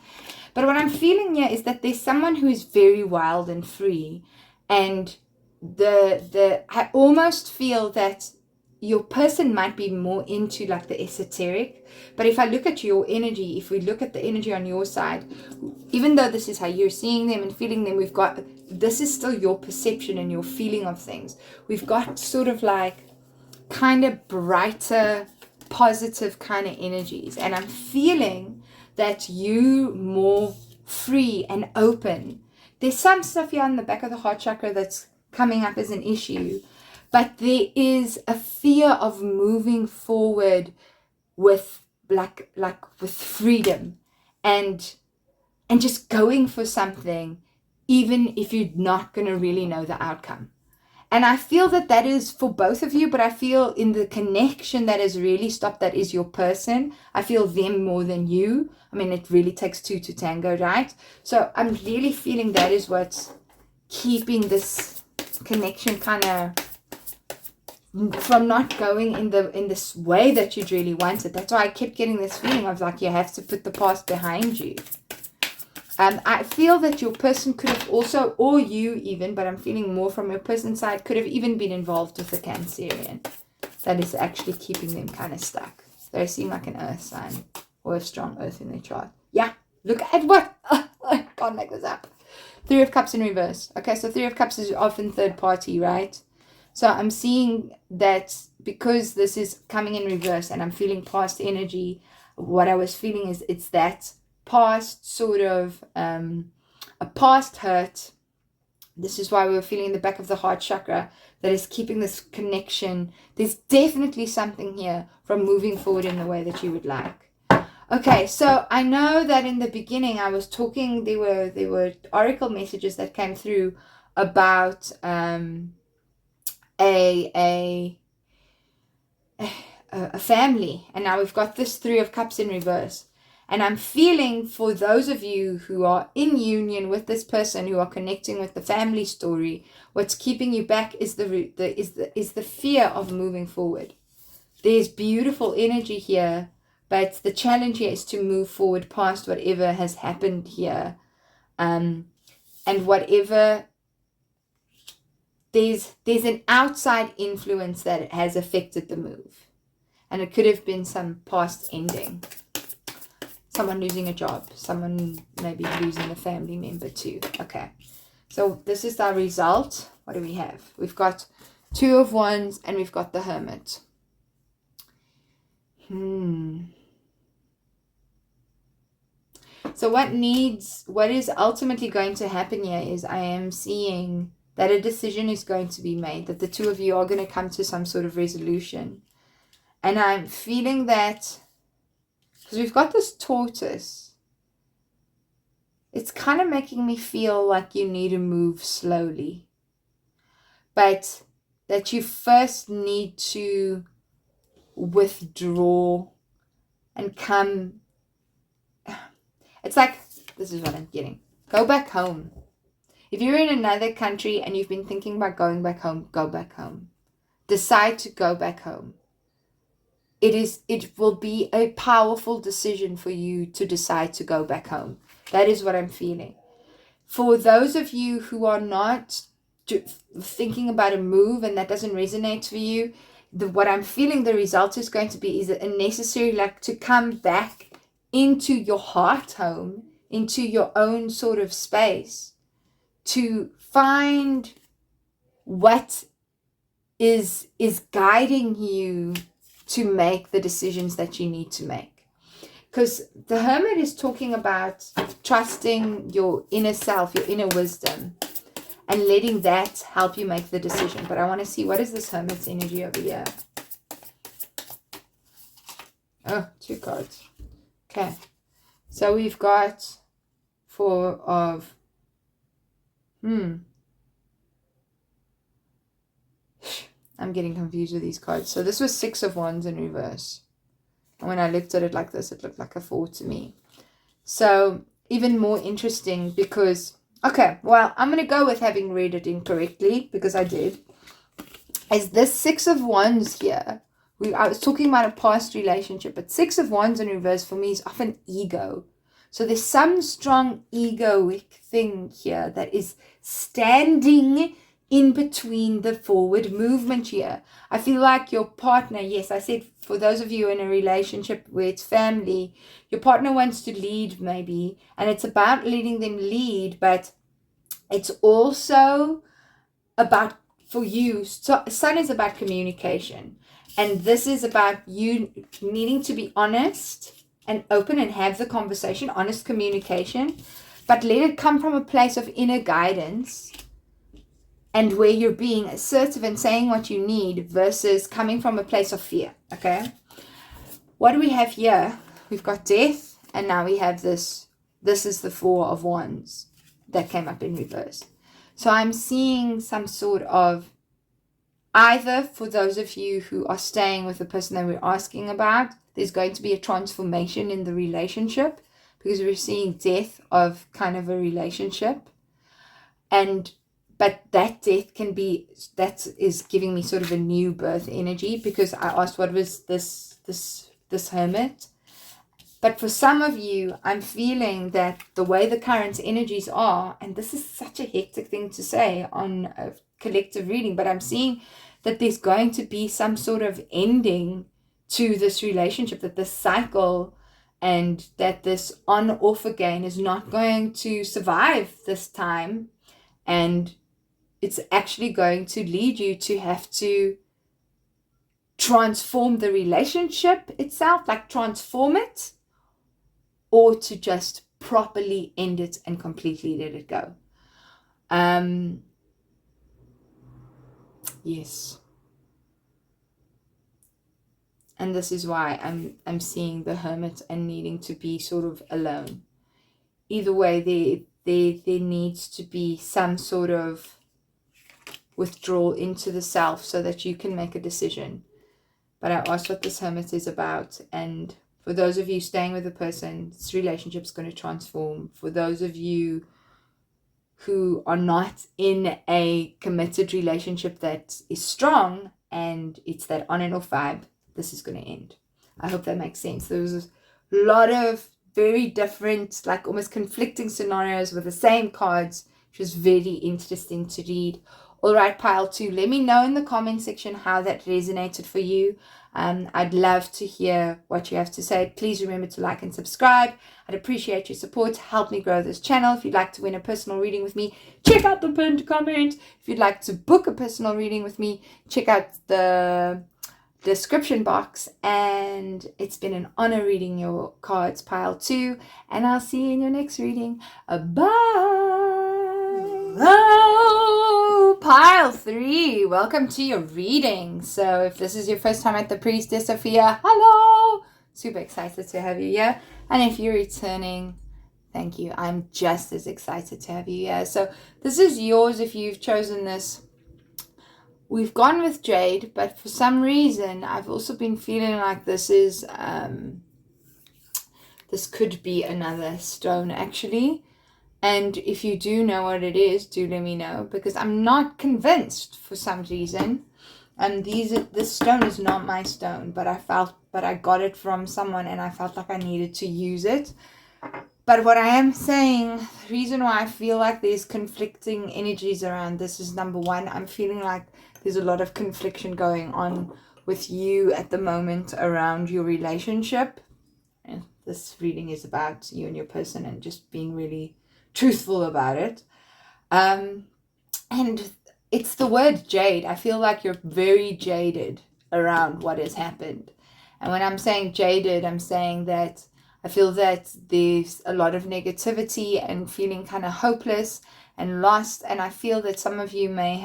But what I'm feeling here is that there's someone who is very wild and free, and I almost feel that your person might be more into like the esoteric. But if I look at your energy, if we look at the energy on your side, even though this is how you're seeing them and feeling them, this is still your perception and your feeling of things. We've got sort of like kind of brighter, positive kind of energies. And I'm feeling that you more free and open. There's some stuff here on the back of the heart chakra that's coming up as an issue, but there is a fear of moving forward with like with freedom and just going for something, even if you're not going to really know the outcome. And I feel that is for both of you, but I feel in the connection that has really stopped, that is your person. I feel them more than you. I mean, it really takes two to tango, right? So I'm really feeling that is what's keeping this connection kind of from not going in this way that you'd really wanted. That's why I kept getting this feeling of like you have to put the past behind you. I feel that your person could have also, or you even, but I'm feeling more from your person's side, could have even been involved with the Cancerian. That is actually keeping them kind of stuck. They seem like an earth sign or a strong earth in their chart. Yeah, look at what? I can't make this up. Three of Cups in reverse. Okay, so Three of Cups is often third party, right? So I'm seeing that because this is coming in reverse and I'm feeling past energy, what I was feeling is it's that past sort of a past hurt. This is why we were feeling in the back of the heart chakra that is keeping this connection. There's definitely something here from moving forward in the way that you would like. Okay, so I know that in the beginning I was talking, there were oracle messages that came through about a family, and now we've got this Three of Cups in reverse. And I'm feeling for those of you who are in union with this person, who are connecting with the family story, what's keeping you back is the fear of moving forward. There's beautiful energy here, but the challenge here is to move forward past whatever has happened here, and whatever there's an outside influence that has affected the move, and it could have been some past ending. Someone losing a job, someone maybe losing a family member too. Okay, so this is our result. What do we have? We've got Two of Wands and we've got the Hermit. So what is ultimately going to happen here is I am seeing that a decision is going to be made, that the two of you are going to come to some sort of resolution. And I'm feeling that because we've got this tortoise, it's kind of making me feel like you need to move slowly, but that you first need to withdraw and come. It's like, this is what I'm getting. Go back home. If you're in another country and you've been thinking about going back home, go back home. Decide to go back home. It will be a powerful decision for you to decide to go back home. That is what I'm feeling. For those of you who are not thinking about a move and that doesn't resonate for you, what I'm feeling the result is going to be is a necessary, like, to come back into your heart home, into your own sort of space, to find what is guiding you to make the decisions that you need to make. Because the Hermit is talking about trusting your inner self, your inner wisdom, and letting that help you make the decision. But I want to see, what is this Hermit's energy over here? Oh, two cards. Okay. So we've got 4 of... I'm getting confused with these cards. So this was 6 of Wands in reverse. And when I looked at it like this, it looked like a 4 to me. So even more interesting because... Okay, well, I'm going to go with having read it incorrectly because I did. Is this 6 of Wands here? I was talking about a past relationship, but 6 of Wands in reverse for me is often ego. So there's some strong egoic thing here that is standing in between the forward movement here. I feel like your partner, yes, I said for those of you in a relationship where it's family, your partner wants to lead maybe, and it's about letting them lead, but it's also about, for you, Sun is about communication. And this is about you needing to be honest and open and have the conversation, honest communication, but let it come from a place of inner guidance and where you're being assertive and saying what you need versus coming from a place of fear, okay? What do we have here? We've got death, and now we have this. This is the 4 of Wands that came up in reverse. So I'm seeing some sort of, either for those of you who are staying with the person that we're asking about, there's going to be a transformation in the relationship because we're seeing death of kind of a relationship. But that death can be, that is giving me sort of a new birth energy because I asked what was this hermit. But for some of you, I'm feeling that the way the current energies are, and this is such a hectic thing to say on a collective reading, but I'm seeing that there's going to be some sort of ending to this relationship, that this cycle and that this on-off again is not going to survive this time. And it's actually going to lead you to have to transform the relationship itself, like transform it, or to just properly end it and completely let it go. Yes. And this is why I'm seeing the hermit and needing to be sort of alone. Either way, there needs to be some sort of withdrawal into the self so that you can make a decision. But I asked what this hermit is about, and for those of you staying with a person, this relationship is going to transform. For those of you who are not in a committed relationship that is strong and it's that on and off vibe, this is going to end. I hope that makes sense. There was a lot of very different, like almost conflicting scenarios with the same cards, which was very interesting to read. All right, pile 2, let me know in the comment section how that resonated for you. I'd love to hear what you have to say. Please remember to like and subscribe. I'd appreciate your support to help me grow this channel. If you'd like to win a personal reading with me, check out the pinned comment. If you'd like to book a personal reading with me, check out the description box. And it's been an honor reading your cards, pile 2, and I'll see you in your next reading. Bye. Hello, pile 3. Welcome to your reading. So if this is your first time at the Priestess Sophia, hello. Super excited to have you here. And if you're returning, thank you. I'm just as excited to have you here. So this is yours if you've chosen this. We've gone with jade, but for some reason, I've also been feeling like this is, this could be another stone actually. And if you do know what it is, do let me know, because I'm not convinced for some reason. And this stone is not my stone, but I got it from someone and I felt like I needed to use it. But what I am saying, the reason why I feel like there's conflicting energies around this is, number one, I'm feeling like there's a lot of confliction going on with you at the moment around your relationship. And this reading is about you and your person and just being really truthful about it. And it's the word jade. I feel like you're very jaded around what has happened. And when I'm saying jaded, I'm saying that I feel that there's a lot of negativity and feeling kind of hopeless and lost. And I feel that some of you may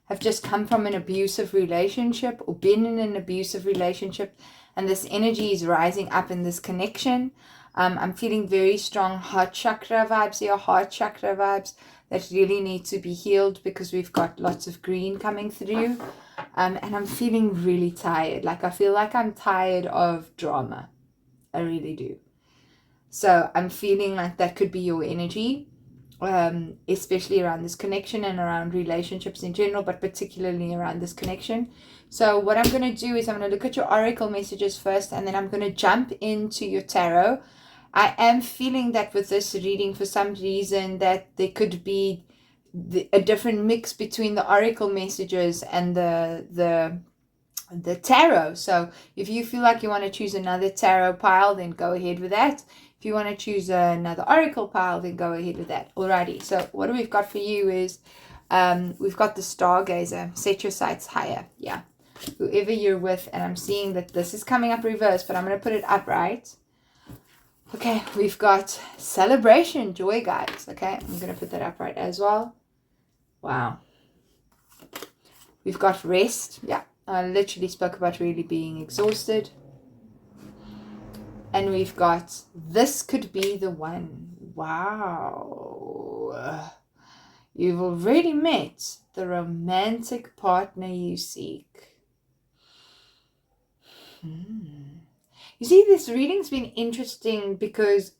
have just come from an abusive relationship or been in an abusive relationship, and this energy is rising up in this connection. I'm feeling very strong heart chakra vibes here, heart chakra vibes that really need to be healed because we've got lots of green coming through. And I'm feeling really tired. Like I feel like I'm tired of drama. I really do. So I'm feeling like that could be your energy, especially around this connection and around relationships in general, but particularly around this connection. So what I'm going to do is I'm going to look at your oracle messages first, and then I'm going to jump into your tarot. I am feeling that with this reading, for some reason, that there could be a different mix between the oracle messages and the tarot. So if you feel like you want to choose another tarot pile, then go ahead with that. If you want to choose another oracle pile, then go ahead with that. Alrighty, so what we've got for you is we've got the stargazer. Set your sights higher. Yeah, whoever you're with, and I'm seeing that this is coming up reverse, but I'm going to put it upright. Okay, we've got celebration, joy, guys. Okay, I'm going to put that upright as well. Wow. We've got rest. Yeah, I literally spoke about really being exhausted. And we've got, this could be the one. Wow. You've already met the romantic partner you seek. You see, this reading's been interesting because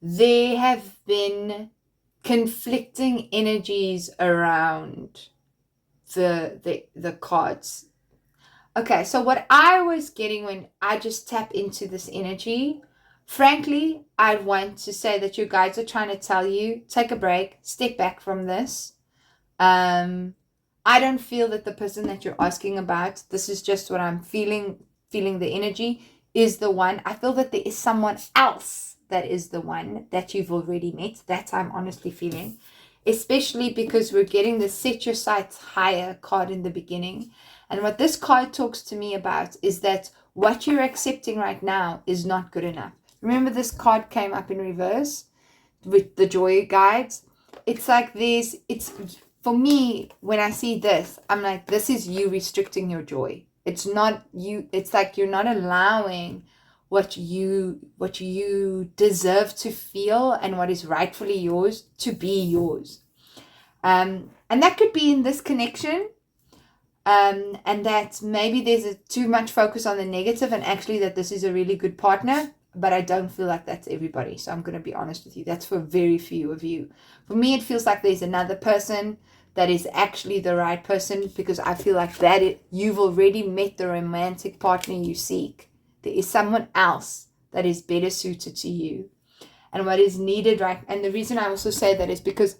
there have been conflicting energies around the cards. Okay, so what I was getting when I just tap into this energy, frankly, I'd want to say that your guides are trying to tell you, take a break, step back from this. I don't feel that the person that you're asking about, this is just what I'm feeling the energy, is the one. I feel that there is someone else that is the one that you've already met. That I'm honestly feeling. Especially because we're getting the set your sights higher card in the beginning. And what this card talks to me about is that what you're accepting right now is not good enough. Remember, this card came up in reverse with the joy guides. It's like for me, when I see this, I'm like, this is you restricting your joy. It's not you. It's like you're not allowing what you deserve to feel and what is rightfully yours to be yours. And that could be in this connection. And that maybe there's too much focus on the negative, and actually that this is a really good partner, but I don't feel like that's everybody. So I'm going to be honest with you. That's for very few of you. For me, it feels like there's another person that is actually the right person, because I feel like you've already met the romantic partner you seek. There is someone else that is better suited to you. And what is needed, right? And the reason I also say that is because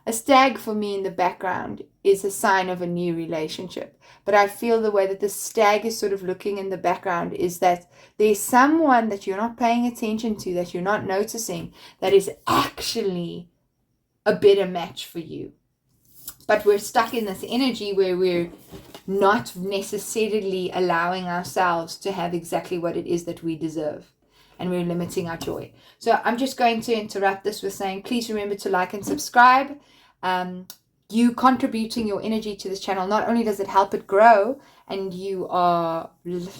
a stag for me in the background is a sign of a new relationship. But I feel the way that the stag is sort of looking in the background is that there's someone that you're not paying attention to, that you're not noticing, that is actually a better match for you. But we're stuck in this energy where we're not necessarily allowing ourselves to have exactly what it is that we deserve. And we're limiting our joy. So I'm just going to interrupt this with saying, please remember to like and subscribe. You contributing your energy to this channel, not only does it help it grow, and you are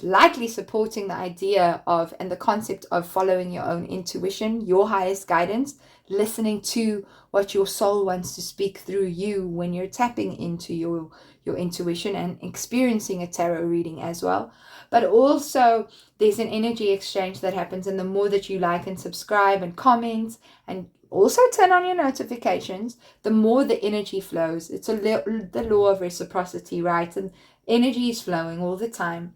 likely supporting the idea of and the concept of following your own intuition, your highest guidance, listening to what your soul wants to speak through you when you're tapping into your intuition and experiencing a tarot reading as well. But also there's an energy exchange that happens, and the more that you like and subscribe and comment and also turn on your notifications, the more the energy flows. It's the law of reciprocity, right? And energy is flowing all the time.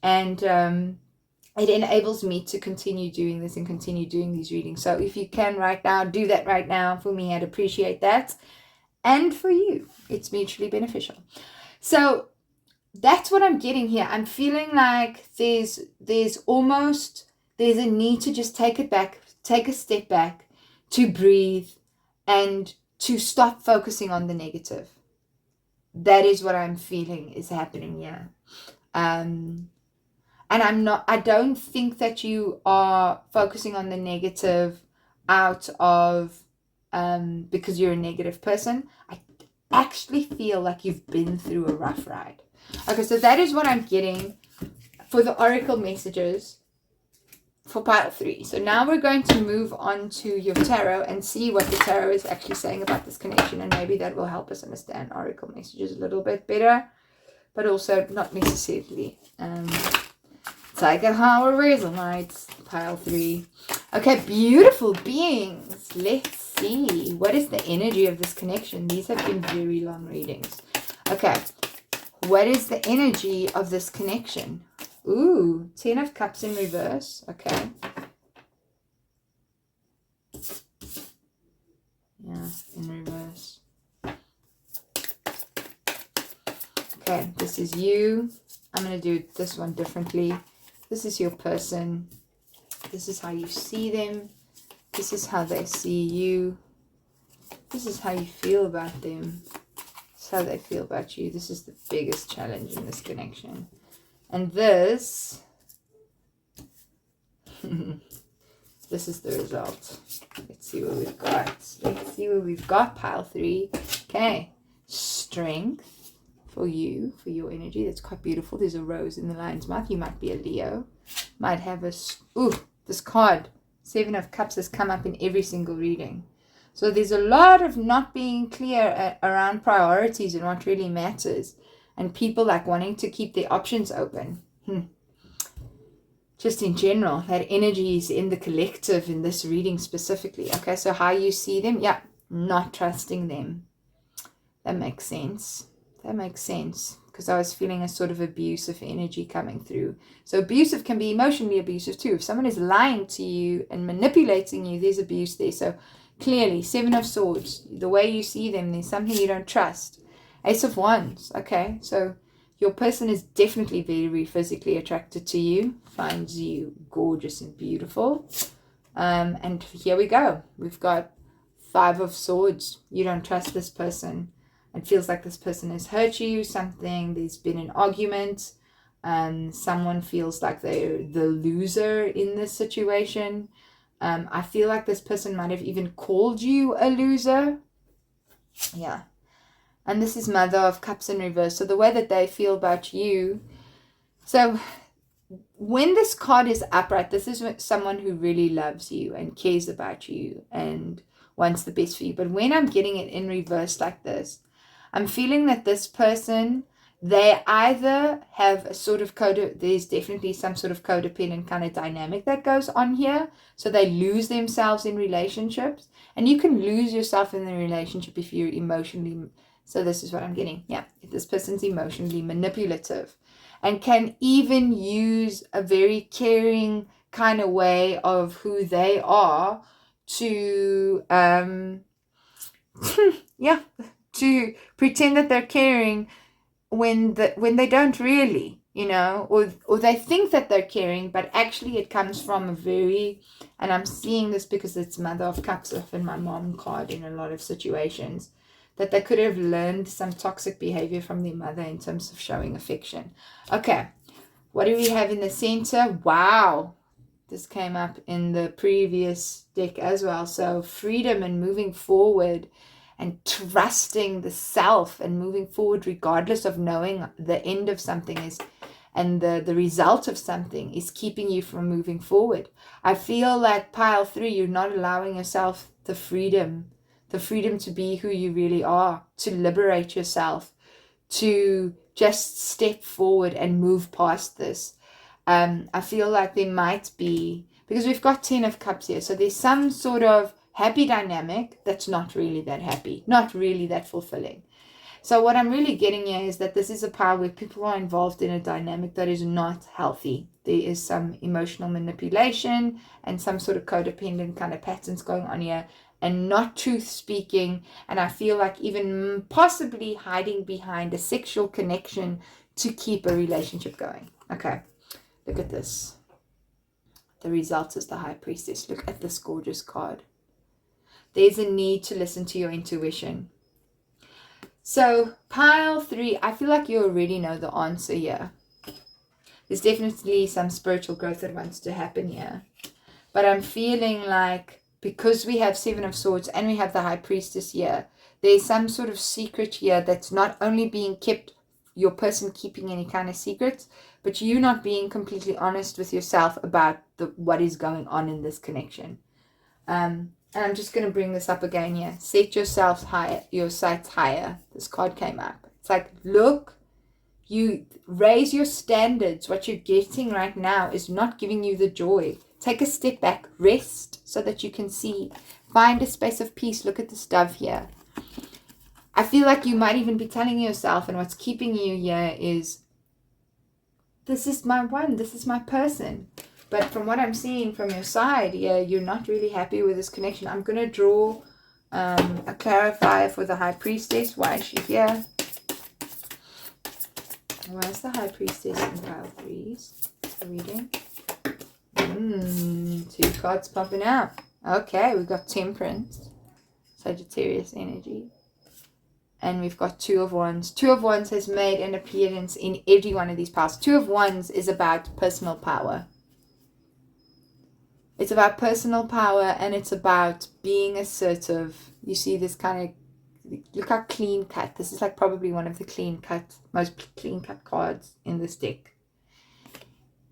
And it enables me to continue doing this and continue doing these readings. So if you can right now, do that right now. For me, I'd appreciate that. And for you, it's mutually beneficial. So that's what I'm getting here. I'm feeling like there's a need to just take a step back, to breathe, and to stop focusing on the negative. That is what I'm feeling is happening here. And I don't think that you are focusing on the negative out of, because you're a negative person. actually feel like you've been through a rough ride. Okay, so that is what I'm getting for the oracle messages for pile 3. So now we're going to move on to your tarot and see what the tarot is actually saying about this connection, and maybe that will help us understand oracle messages a little bit better, but also not necessarily. Take it how it resonates. Pile 3. Okay, beautiful beings. Let's see. What is the energy of this connection? These have been very long readings. Okay. What is the energy of this connection? Ooh, 10 of Cups in reverse. Okay. Yeah, in reverse. Okay, this is you. I'm going to do this one differently. This is your person. This is how you see them. This is how they see you. This is how you feel about them. This is how they feel about you. This is the biggest challenge in this connection. And this, this is the result. Let's see what we've got. Let's see what we've got, pile 3. Okay. Strength for you, for your energy. That's quite beautiful. There's a rose in the lion's mouth. You might be a Leo. Might have a... Ooh, this card, 7 of Cups, has come up in every single reading. So there's a lot of not being clear around priorities and what really matters. And people like wanting to keep their options open. Just in general, that energy is in the collective in this reading specifically. Okay, so how you see them, yeah, not trusting them. That makes sense. That makes sense. Because I was feeling a sort of abusive energy coming through. So abusive can be emotionally abusive too. If someone is lying to you and manipulating you, there's abuse there. So clearly, 7 of Swords, the way you see them, there's something you don't trust. Ace of Wands, okay, so your person is definitely very physically attracted to you, finds you gorgeous and beautiful. And here we go. We've got 5 of Swords. You don't trust this person. It feels like this person has hurt you, something, there's been an argument. Someone feels like they're the loser in this situation. I feel like this person might have even called you a loser. Yeah. And this is Mother of Cups in reverse. So the way that they feel about you. So when this card is upright, this is someone who really loves you and cares about you and wants the best for you. But when I'm getting it in reverse like this, I'm feeling that this person, they either have a sort of there's definitely some sort of codependent kind of dynamic that goes on here. So they lose themselves in relationships. And you can lose yourself in the relationship if you're emotionally... So this is what I'm getting. Yeah, if this person's emotionally manipulative and can even use a very caring kind of way of who they are to, yeah, to pretend that they're caring when they don't really, you know, or they think that they're caring, but actually it comes from a very, and I'm seeing this because it's Mother of Cups up in my mom card in a lot of situations, that they could have learned some toxic behavior from their mother in terms of showing affection. Okay, what do we have in the center? Wow, this came up in the previous deck as well. So freedom and moving forward and trusting the self and moving forward regardless of knowing the end of something is, and the result of something is keeping you from moving forward. I feel like pile 3, you're not allowing yourself the freedom to be who you really are, to liberate yourself, to just step forward and move past this. I feel like there might be, because we've got 10 of Cups here, so there's some sort of happy dynamic that's not really that happy, not really that fulfilling. So what I'm really getting here is that this is a pile where people are involved in a dynamic that is not healthy. There is some emotional manipulation and some sort of codependent kind of patterns going on here, and not truth speaking. And I feel like even possibly hiding behind a sexual connection to keep a relationship going. Okay, look at this. The result is the High Priestess. Look at this gorgeous card. There's a need to listen to your intuition. So pile 3, I feel like you already know the answer here. There's definitely some spiritual growth that wants to happen here. But I'm feeling like because we have 7 of Swords and we have the High Priestess here, there's some sort of secret here that's not only being kept, your person keeping any kind of secrets, but you not being completely honest with yourself about what is going on in this connection. And I'm just going to bring this up again here. Set yourselves higher, your sights higher. This card came up. It's like, look, you raise your standards. What you're getting right now is not giving you the joy. Take a step back, rest so that you can see. Find a space of peace. Look at this dove here. I feel like you might even be telling yourself, and what's keeping you here is, this is my one, this is my person. But from what I'm seeing from your side, you're not really happy with this connection. I'm going to draw a clarifier for the High Priestess. Why is she here? Where's the High Priestess in pile 3's reading? 2 cards popping out. Okay, we've got Temperance, Sagittarius energy. And we've got 2 of Wands. 2 of Wands has made an appearance in every one of these piles. 2 of Wands is about personal power. It's about personal power, and it's about being assertive. You see this kind of, look how clean cut. This is like probably one of the most clean cut cards in this deck.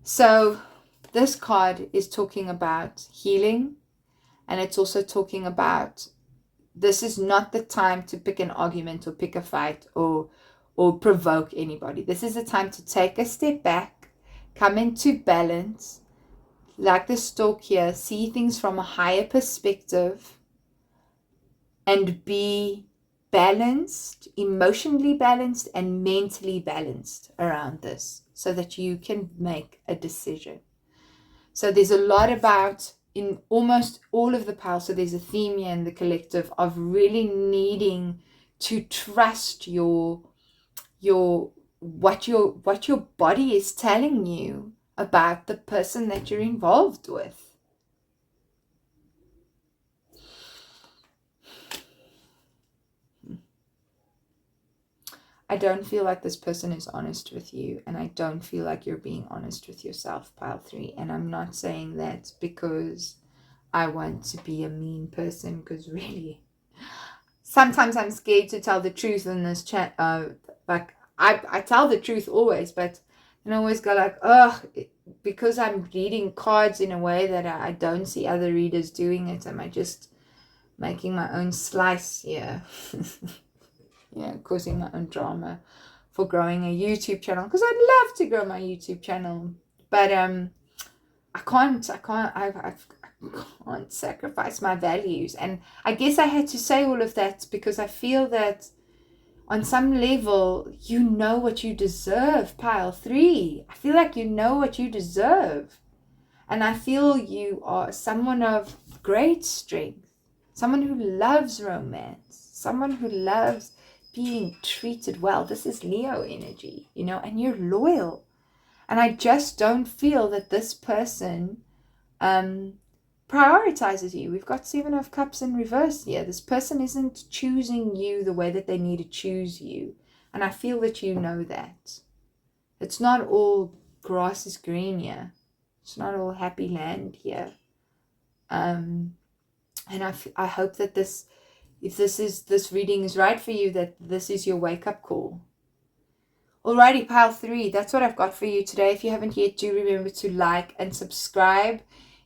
So this card is talking about healing, and it's also talking about, this is not the time to pick an argument or pick a fight or provoke anybody. This is the time to take a step back, come into balance, like the stork here, see things from a higher perspective, and be balanced, emotionally balanced and mentally balanced around this, so that you can make a decision. So there's a lot about, in almost all of the piles, so there's a theme here in the collective of really needing to trust what your body is telling you about the person that you're involved with. I don't feel like this person is honest with you, and I don't feel like you're being honest with yourself, pile 3. And I'm not saying that because I want to be a mean person, because really, sometimes I'm scared to tell the truth in this chat. Like, I tell the truth always, but I always go like, because I'm reading cards in a way that I don't see other readers doing it, am I just making my own slice here? Causing my own drama for growing a YouTube channel, because I'd love to grow my YouTube channel, but I can't sacrifice my values. And I guess I had to say all of that because I feel that on some level, you know what you deserve, pile 3. I feel like you know what you deserve. And I feel you are someone of great strength, someone who loves romance, someone who loves being treated well. This is Leo energy, and you're loyal. And I just don't feel that this person prioritizes you. We've got 7 of Cups in reverse here. This person isn't choosing you the way that they need to choose you. And I feel that you know that. It's not all grass is green here. It's not all happy land here. And I hope that if this reading is right for you, that this is your wake-up call. Alrighty, pile 3, that's what I've got for you today. If you haven't yet, do remember to like and subscribe.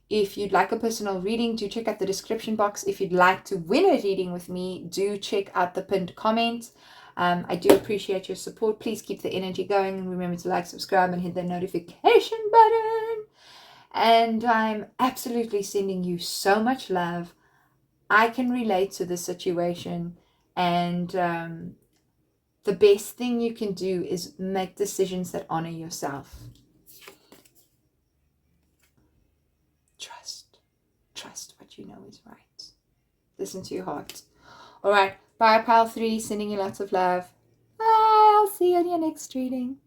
If you'd like a personal reading, do check out the description box. If you'd like to win a reading with me, do check out the pinned comment. I do appreciate your support. Please keep the energy going, and remember to like, subscribe, and hit the notification button. And I'm absolutely sending you so much love. I can relate to the situation, and the best thing you can do is make decisions that honor yourself. Trust what you know is right. Listen to your heart. All right, bye, pile 3. Sending you lots of love. I'll see you in your next reading.